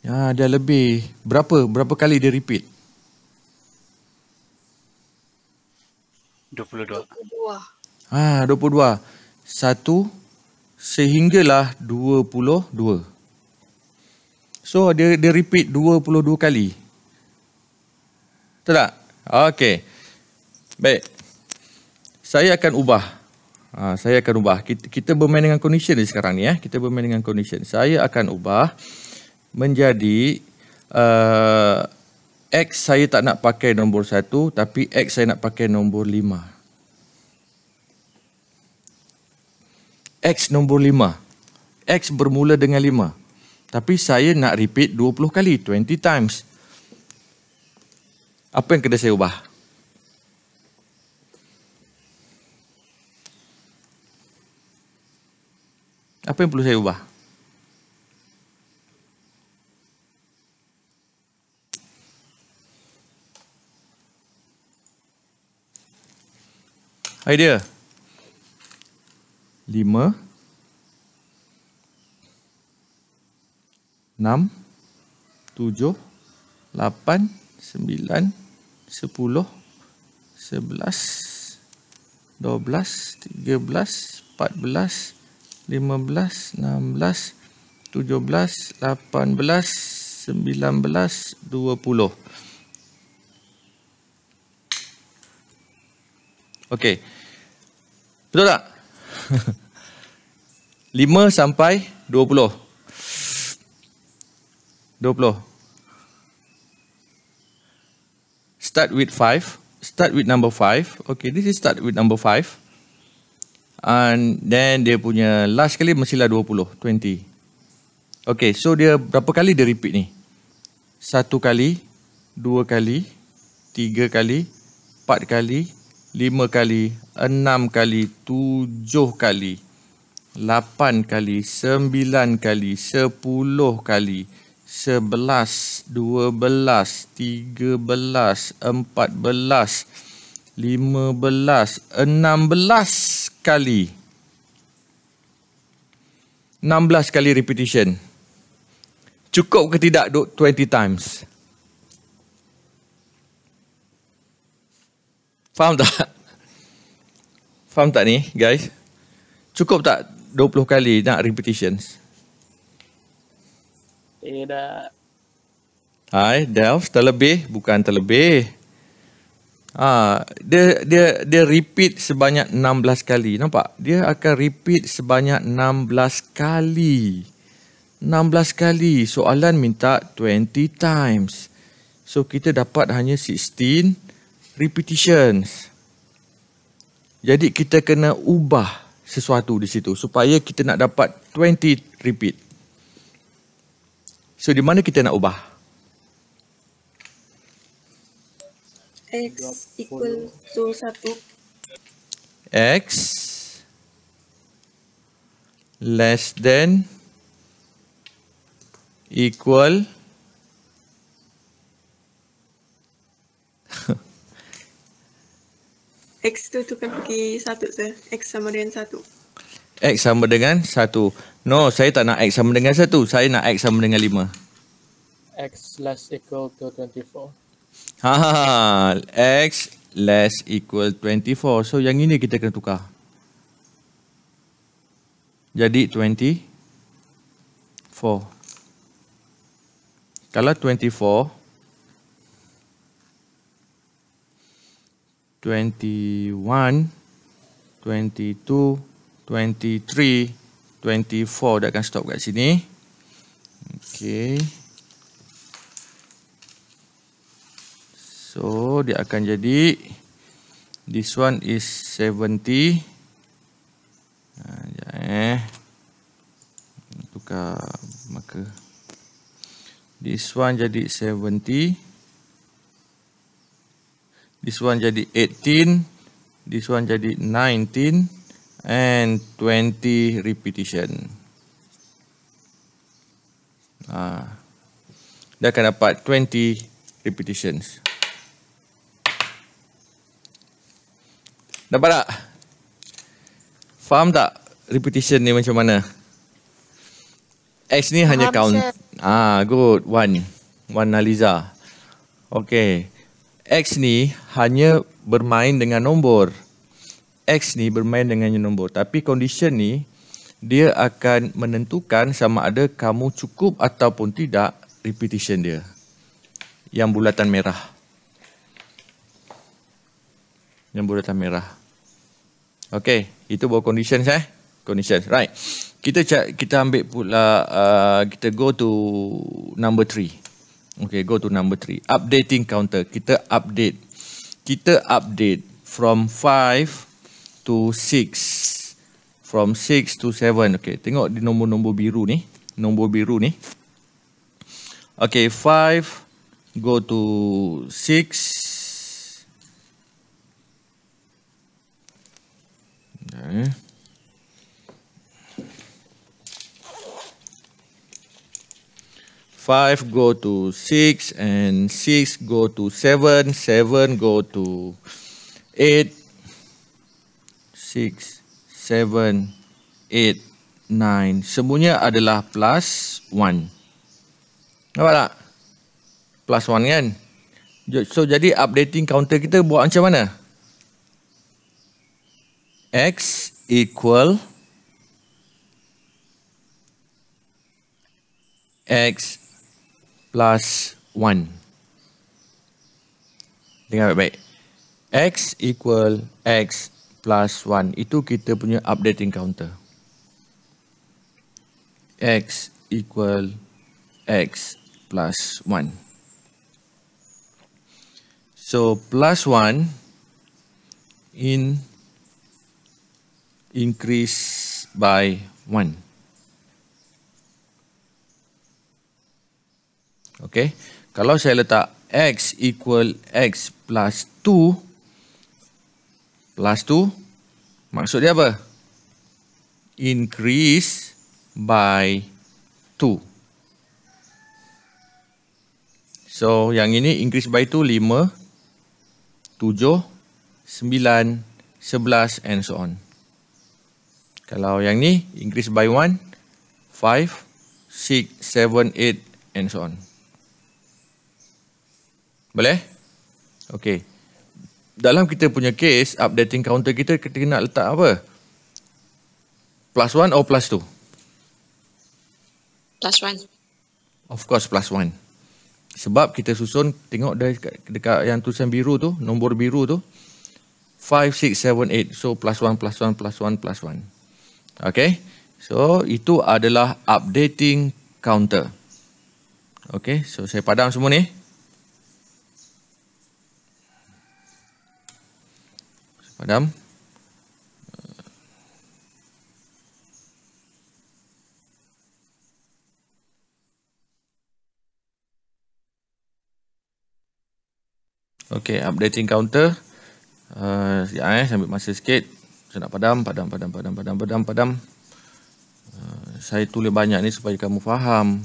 Dia lebih. Berapa kali dia repeat? 22. 22. 1 sehinggalah 22. So dia repeat 22 kali. Betul tak? Okey. Baik. Saya akan ubah. Kita bermain dengan condition ni sekarang ni Kita bermain dengan condition. Saya akan ubah menjadi X saya tak nak pakai nombor 1 tapi X saya nak pakai nombor 5. X nombor 5. X bermula dengan 5. Tapi saya nak repeat 20 kali, 20 times. Apa yang kena saya ubah? Apa yang perlu saya ubah? Idea. 5 6 7 8 9 10 11 12 13 14 15 16 17 18 19 20. Okey. Betul tak? 5 sampai 20. 20. Start with 5. Start with number 5. Okay, this is start with number 5. And then dia punya last kali mestilah 20. 20. Okay, so dia berapa kali dia repeat ni? 1 kali, 2 kali, 3 kali, 4 kali, 5 kali, 6 kali, 7 kali, 8 kali, 9 kali, 10 kali, 11, 12, 13, 14, 15, 16 kali. 16 kali repetition. Cukup ke tidak 20 times? Faham tak? Faham tak ni guys? Cukup tak 20 kali nak repetitions? Tidak. Hai, Delf, terlebih? Bukan terlebih. Dia repeat sebanyak 16 kali. Nampak? Dia akan repeat sebanyak 16 kali. 16 kali. Soalan minta 20 times. So kita dapat hanya 16 repetitions. Jadi kita kena ubah sesuatu di situ supaya kita nak dapat 20 repeat. So di mana kita nak ubah? X equal to 1. X less than equal X tu kan pergi 1 sir. X sama dengan 1. X sama dengan 1. No, saya tak nak X sama dengan 1. Saya nak X sama dengan 5. X less equal to 24. X less equal 24. So yang ini kita kena tukar. Jadi 24. Kalau 24, 21, 22, 23, 24. Dia akan stop kat sini. Okay. So dia akan jadi, this one is 70. Tukar maka. This one jadi 70. This one jadi 18. This one jadi 19. And 20 repetition. Dia akan dapat 20 repetitions. Dapat tak? Faham tak repetition ni macam mana? X ni hanya count. Good. One Naliza. Okay. X ni hanya bermain dengan nombor. X ni bermain dengan nombor. Tapi condition ni, dia akan menentukan sama ada kamu cukup ataupun tidak repetition dia. Yang bulatan merah. Yang bulatan merah. Okay, itu baru conditions Conditions, right. Kita ambil pula, kita go to number 3. Okay, go to number 3. Updating counter. Kita update from 5 to 6. From 6 to 7. Okay, tengok di nombor-nombor biru ni. Nombor biru ni. Okay, 5 go to 6. 5 go to 6 and 6 go to 7, 7 go to 8, 6, 7, 8, 9. Semuanya adalah plus 1. Nampak tak? Plus 1 kan? So jadi updating counter kita buat macam mana? X equal X plus 1. Dengar baik-baik. X equal X plus 1. Itu kita punya updating counter. X equal X plus 1. So plus 1 increase by 1. Okay. Kalau saya letak X equal X plus 2. Plus 2. Maksud dia apa? Increase by 2. So yang ini increase by 2. 5, 7, 9, 11 and so on. Kalau yang ni increase by 1. 5, 6, 7, 8 and so on. Boleh? Okey. Dalam kita punya case, updating counter kita nak letak apa? Plus 1 or plus 2? Plus 1. Of course, plus 1. Sebab kita susun, tengok dekat yang tulisan biru tu, nombor biru tu, 5, 6, 7, 8. So, plus 1, plus 1, plus 1, plus 1. Okay. So, itu adalah updating counter. Okay. So, saya padam semua ni. Padam. Okay, updating counter. Sekejap saya ambil masa sikit. Saya nak padam. Saya tulis banyak ni supaya kamu faham.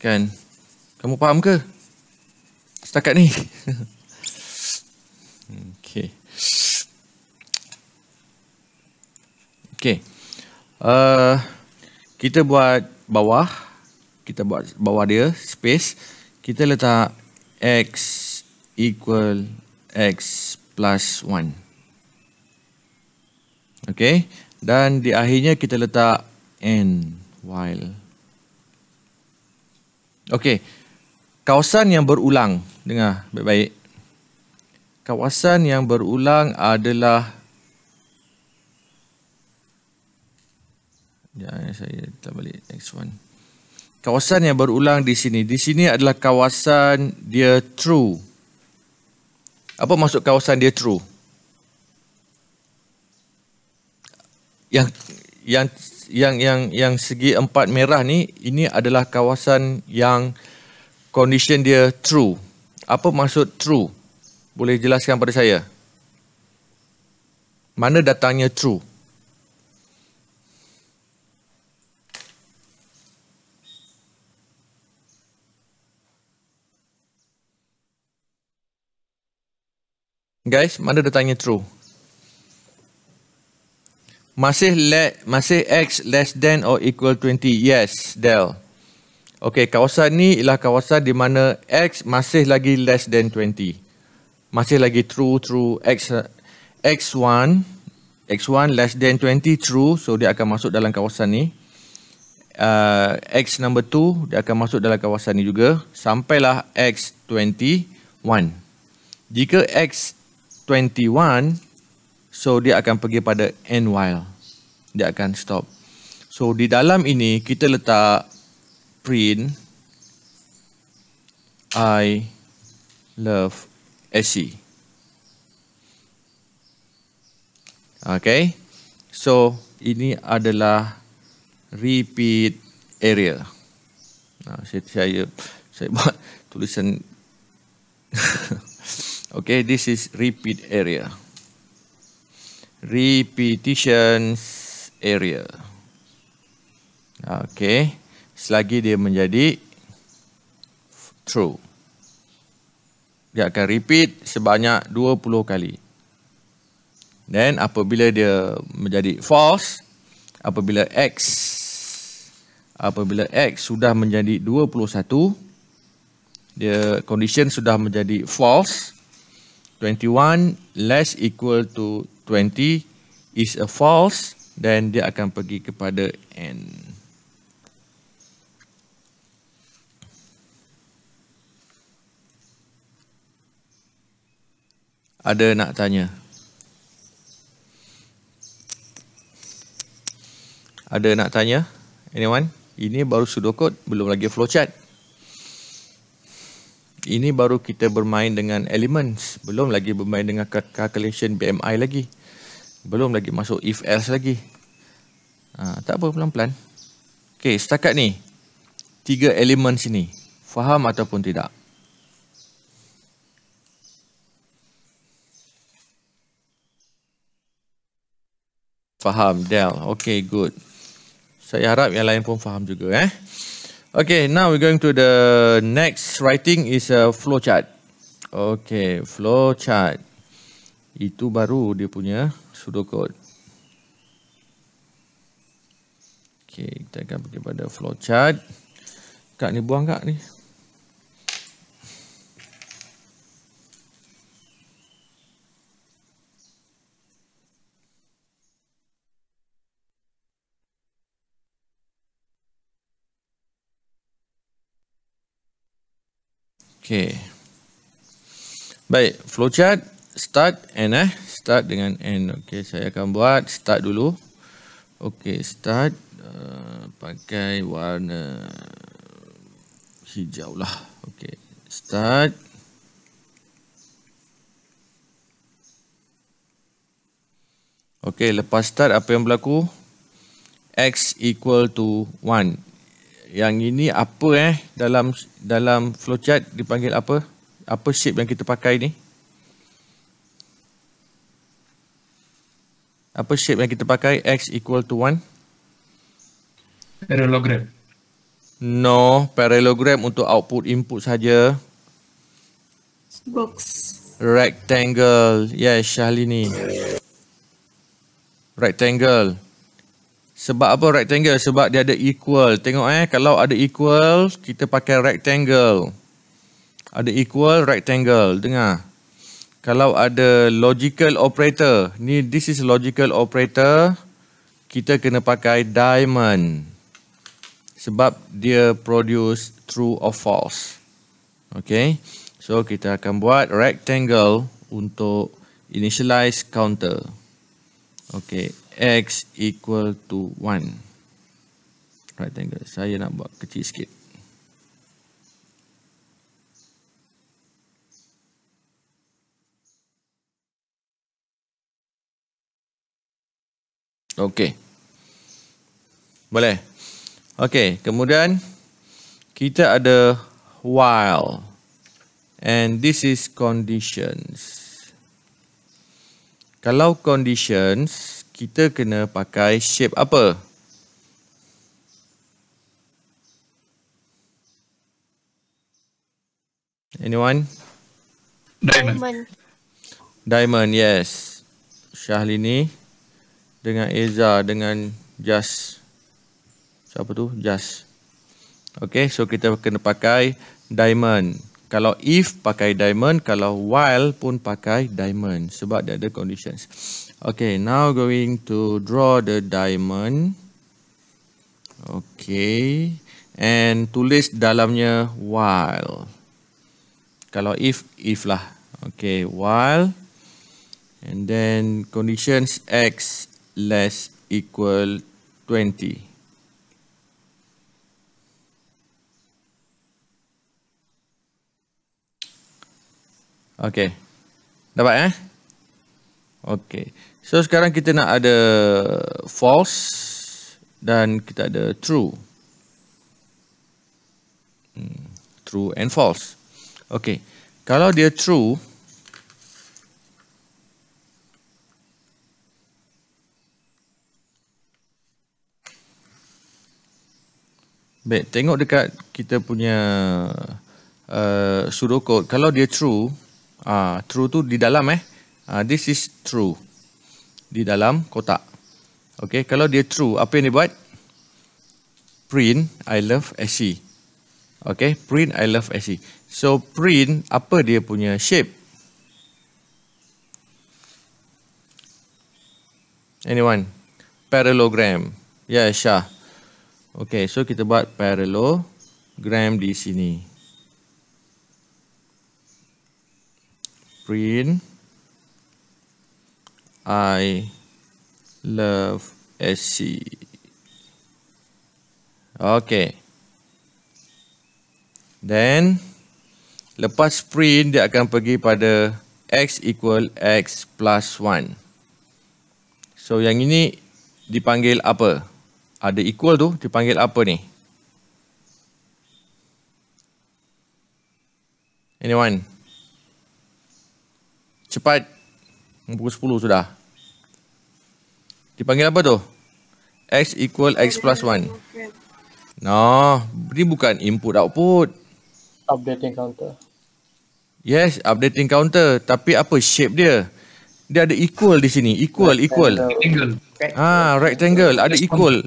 Kan? Kamu faham ke? Setakat ni. Okay. Okay. Kita buat bawah. Kita buat bawah dia, space. Kita letak X equal X plus 1. Okay. Dan di akhirnya kita letak N while. Okay. Kawasan yang berulang. Dengar baik-baik. Kawasan yang berulang adalah, saya letak balik X1. Kawasan yang berulang di sini. Di sini adalah kawasan dia true. Apa maksud kawasan dia true? Yang segi 4 merah ni, ini adalah kawasan yang condition dia true. Apa maksud true? Boleh jelaskan pada saya? Mana datangnya true? Guys, mana datangnya true? Masih X less than or equal 20? Yes, Del. Okay, kawasan ni ialah kawasan di mana X masih lagi less than 20. Masih lagi true. X1 less than 20 true, so dia akan masuk dalam kawasan ni. X number 2 dia akan masuk dalam kawasan ni juga. Sampailah X21. Jika X21, so dia akan pergi pada N while. Dia akan stop. So di dalam ini kita letak print I love SC. Okay. So ini adalah repeat area. Saya buat tulisan. Okay, this is repeat area. Repetitions area. Okay. Selagi dia menjadi true. Dia akan repeat sebanyak 20 kali. Dan apabila dia menjadi false, apabila X sudah menjadi 21, dia condition sudah menjadi false, 21 less equal to 20 is a false, dan dia akan pergi kepada N. Ada nak tanya? Ada nak tanya? Anyone? Ini baru pseudocode, belum lagi flowchart. Ini baru kita bermain dengan elements, belum lagi bermain dengan calculation BMI lagi. Belum lagi masuk if else lagi. Tak apa, pelan-pelan. Okey, setakat ni 3 elements ini, faham ataupun tidak? Faham, Del. Okay, good. Saya harap yang lain pun faham juga. Okay, now we're going to the next writing is a flowchart. Okay, flowchart. Itu baru dia punya pseudocode. Okay, kita akan pergi pada flowchart. Kak ni buang kak ni. Okay. Baik, flowchart start and start dengan and. Okay, saya akan buat start dulu. Okay, start pakai warna hijau lah. Okay, start. Okay, lepas start apa yang berlaku? X equal to 1. Yang ini apa dalam flowchart dipanggil apa? Apa shape yang kita pakai ni? Apa shape yang kita pakai? X equal to 1? Parallelogram. No, parallelogram untuk output input saja. Box. Rectangle. Yes, Syahlini. Rectangle. Sebab apa rectangle? Sebab dia ada equal. Tengok kalau ada equal, kita pakai rectangle. Ada equal, rectangle. Dengar. Kalau ada logical operator, this is logical operator, kita kena pakai diamond. Sebab dia produce true or false. Okay. So kita akan buat rectangle untuk initialize counter. Okay, X equal to 1. Rectangle. Saya nak buat kecil sikit. Okay. Boleh? Okay, kemudian kita ada while. And this is conditions. Kalau conditions, kita kena pakai shape apa? Anyone? Diamond. Diamond, yes. Syahlini dengan Eza dengan Jas. Siapa tu? Jas. Okay, so kita kena pakai diamond. Kalau if pakai diamond, kalau while pun pakai diamond sebab dia ada conditions. Okay, now going to draw the diamond. Okay, and tulis dalamnya while. Kalau if lah. Okay, while. And then conditions x less equal 20. Okay. Dapat Okay. So sekarang kita nak ada false dan kita ada true. True and false. Okay. Kalau dia true, baik, tengok dekat kita punya pseudocode. Kalau dia true, true tu di dalam this is true. Di dalam kotak. Okay, kalau dia true, apa yang dia buat? Print I love SC. Okay, print I love SC. So print apa dia punya shape? Anyone? Parallelogram. Ya, Syah. Okay, so kita buat parallelogram di sini. Print I love SC. Okay. Then lepas print dia akan pergi pada x equal x plus 1. So yang ini dipanggil apa? Ada equal tu dipanggil apa ni? Anyone? Cepat. Pukul 10 sudah. Dipanggil apa tu? X equal X plus 1. No, ini bukan input output. Updating counter. Yes, updating counter. Tapi apa shape dia? Dia ada equal di sini. Equal. Rectangle. Rectangle. Ada equal.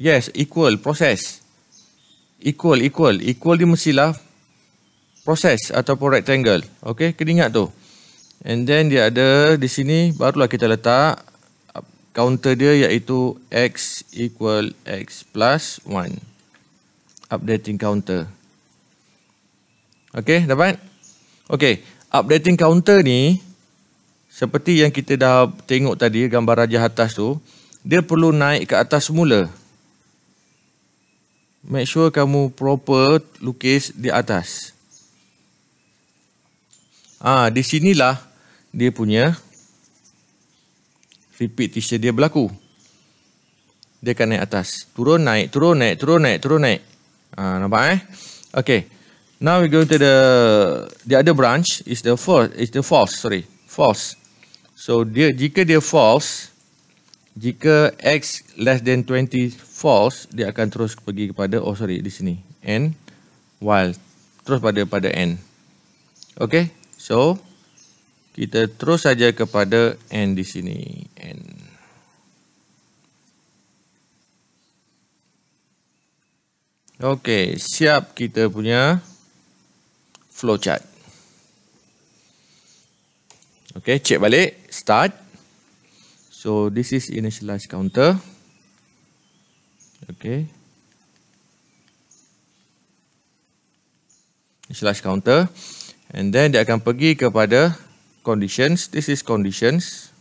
Yes, equal. Proses. Equal. Equal dia mestilah proses ataupun rectangle. Okay, kena ingat tu. And then dia ada di sini, barulah kita letak counter dia iaitu x equal x plus 1. Updating counter. Okay, dapat? Okay, updating counter ni, seperti yang kita dah tengok tadi, gambar rajah atas tu, dia perlu naik ke atas semula. Make sure kamu proper lukis di atas. Di sinilah dia punya repetition dia berlaku. Dia akan naik atas. Turun, naik, turun, naik, turun, naik, turun, naik. Nampak Okay. Now we go to the other branch is the false. So jika dia false, jika x less than 20 false, dia akan terus pergi kepada di sini n, while terus pada n. Okay, so kita terus saja kepada n di sini, n. Okay, siap kita punya flowchart. Okay, check balik, start. So this is initialize counter. Okay. Initialize counter. And then dia akan pergi kepada conditions. This is conditions.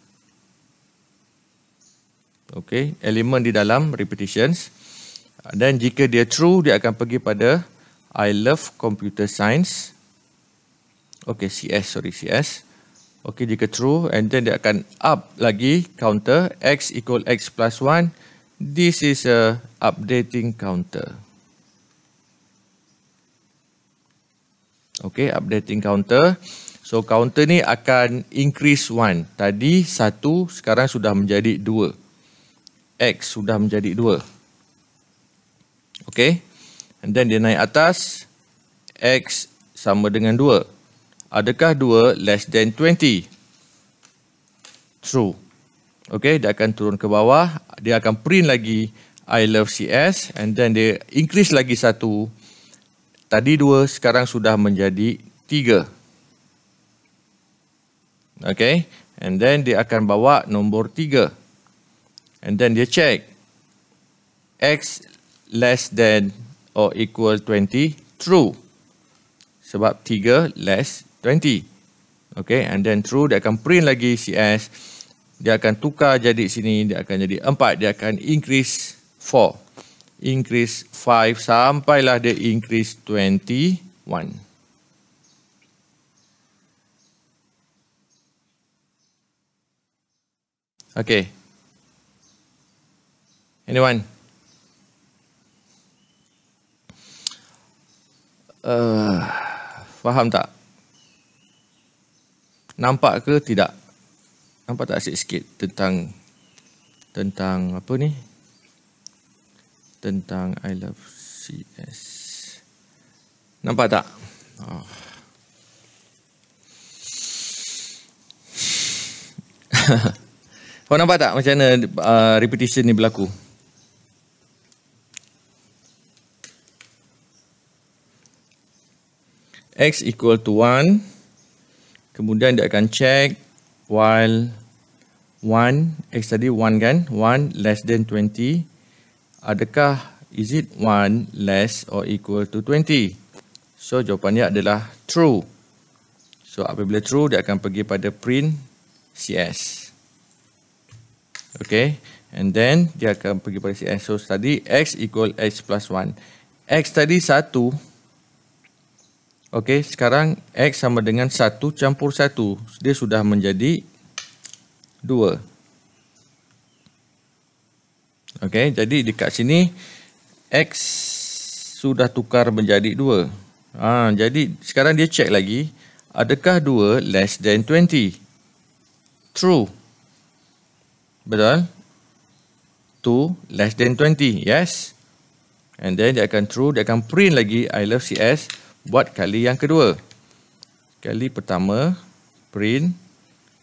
Okay, elemen di dalam repetitions. Dan jika dia true, dia akan pergi pada I love computer science. Okay, CS. Okay, jika true, and then dia akan up lagi counter x equal x plus 1. This is a updating counter. Okay, updating counter. So counter ni akan increase 1. Tadi 1, sekarang sudah menjadi 2. X sudah menjadi 2. Okay, and then dia naik atas, x sama dengan 2. Adakah 2 less than 20? True. Okay, dia akan turun ke bawah. Dia akan print lagi I love CS. And then dia increase lagi 1. Tadi 2, sekarang sudah menjadi 3. Okay, and then dia akan bawa nombor 3. And then dia check. X less than or equal 20. True. Sebab 3 less 20. Okay, and then true, dia akan print lagi CS. Dia akan tukar jadi sini, dia akan jadi 4. Dia akan increase 4. Increase 5 sampailah dia increase 21. Okay. Anyone? Faham tak? Nampak ke tidak? Nampak tak sikit tentang apa ni? Tentang I love CS. Nampak tak? Kau nampak tak macam mana repetition ni berlaku? X equal to 1. Kemudian dia akan check while 1, X tadi 1 kan? 1 less than 20. Adakah is it 1 less or equal to 20? So jawapannya adalah true. So apabila true, dia akan pergi pada print CS. Okay, and then dia akan pergi pada CS. So tadi X equal X plus 1. X tadi 1. Okey, sekarang X sama dengan 1 campur 1. Dia sudah menjadi 2. Okey, jadi dekat sini X sudah tukar menjadi 2. Jadi sekarang dia check lagi. Adakah 2 less than 20? True. Betul? 2 less than 20. Yes. And then dia akan true. Dia akan print lagi I love CS. Buat kali yang kedua. Kali pertama, print.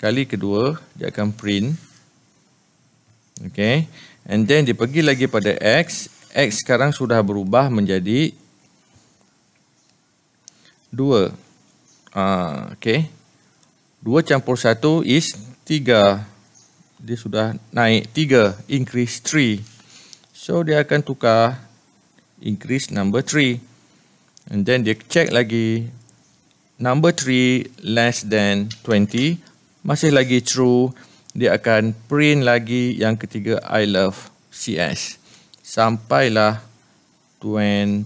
Kali kedua, dia akan print. Okay. And then dia pergi lagi pada X. X sekarang sudah berubah menjadi 2. Okay. 2 campur 1 is 3. Dia sudah naik 3. Increase 3. So, dia akan tukar increase number 3. And then dia check lagi number 3 less than 20, masih lagi true, dia akan print lagi yang ketiga I love CS. Sampailah 20.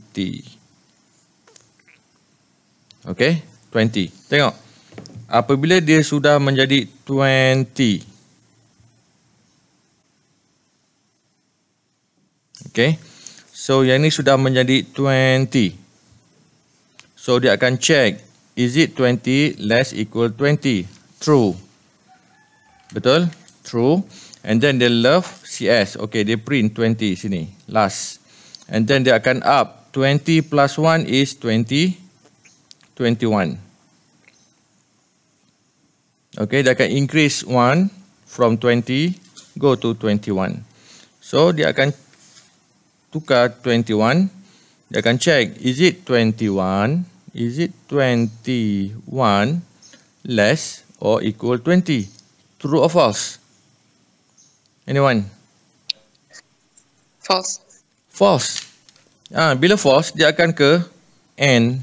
Okay, 20. Tengok. Apabila dia sudah menjadi 20. Okay. So, yang ni sudah menjadi 20. So, dia akan check. Is it 20 less equal 20? True. Betul? True. And then dia love CS. Okay, dia print 20 sini. Last. And then dia akan up. 20 plus 1 is 20. 21. Okay, dia akan increase 1 from 20 go to 21. So, dia akan tukar 21. Dia akan check. Is it 21? Is it 21 less or equal 20? True or false? Anyone? False. False. Bila false, dia akan ke end.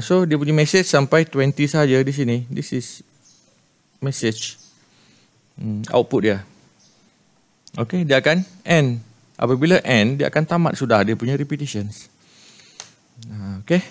So, dia punya message sampai 20 saja di sini. This is message. Output dia. Okay, dia akan end. Apabila end, dia akan tamat sudah dia punya repetitions. Okay.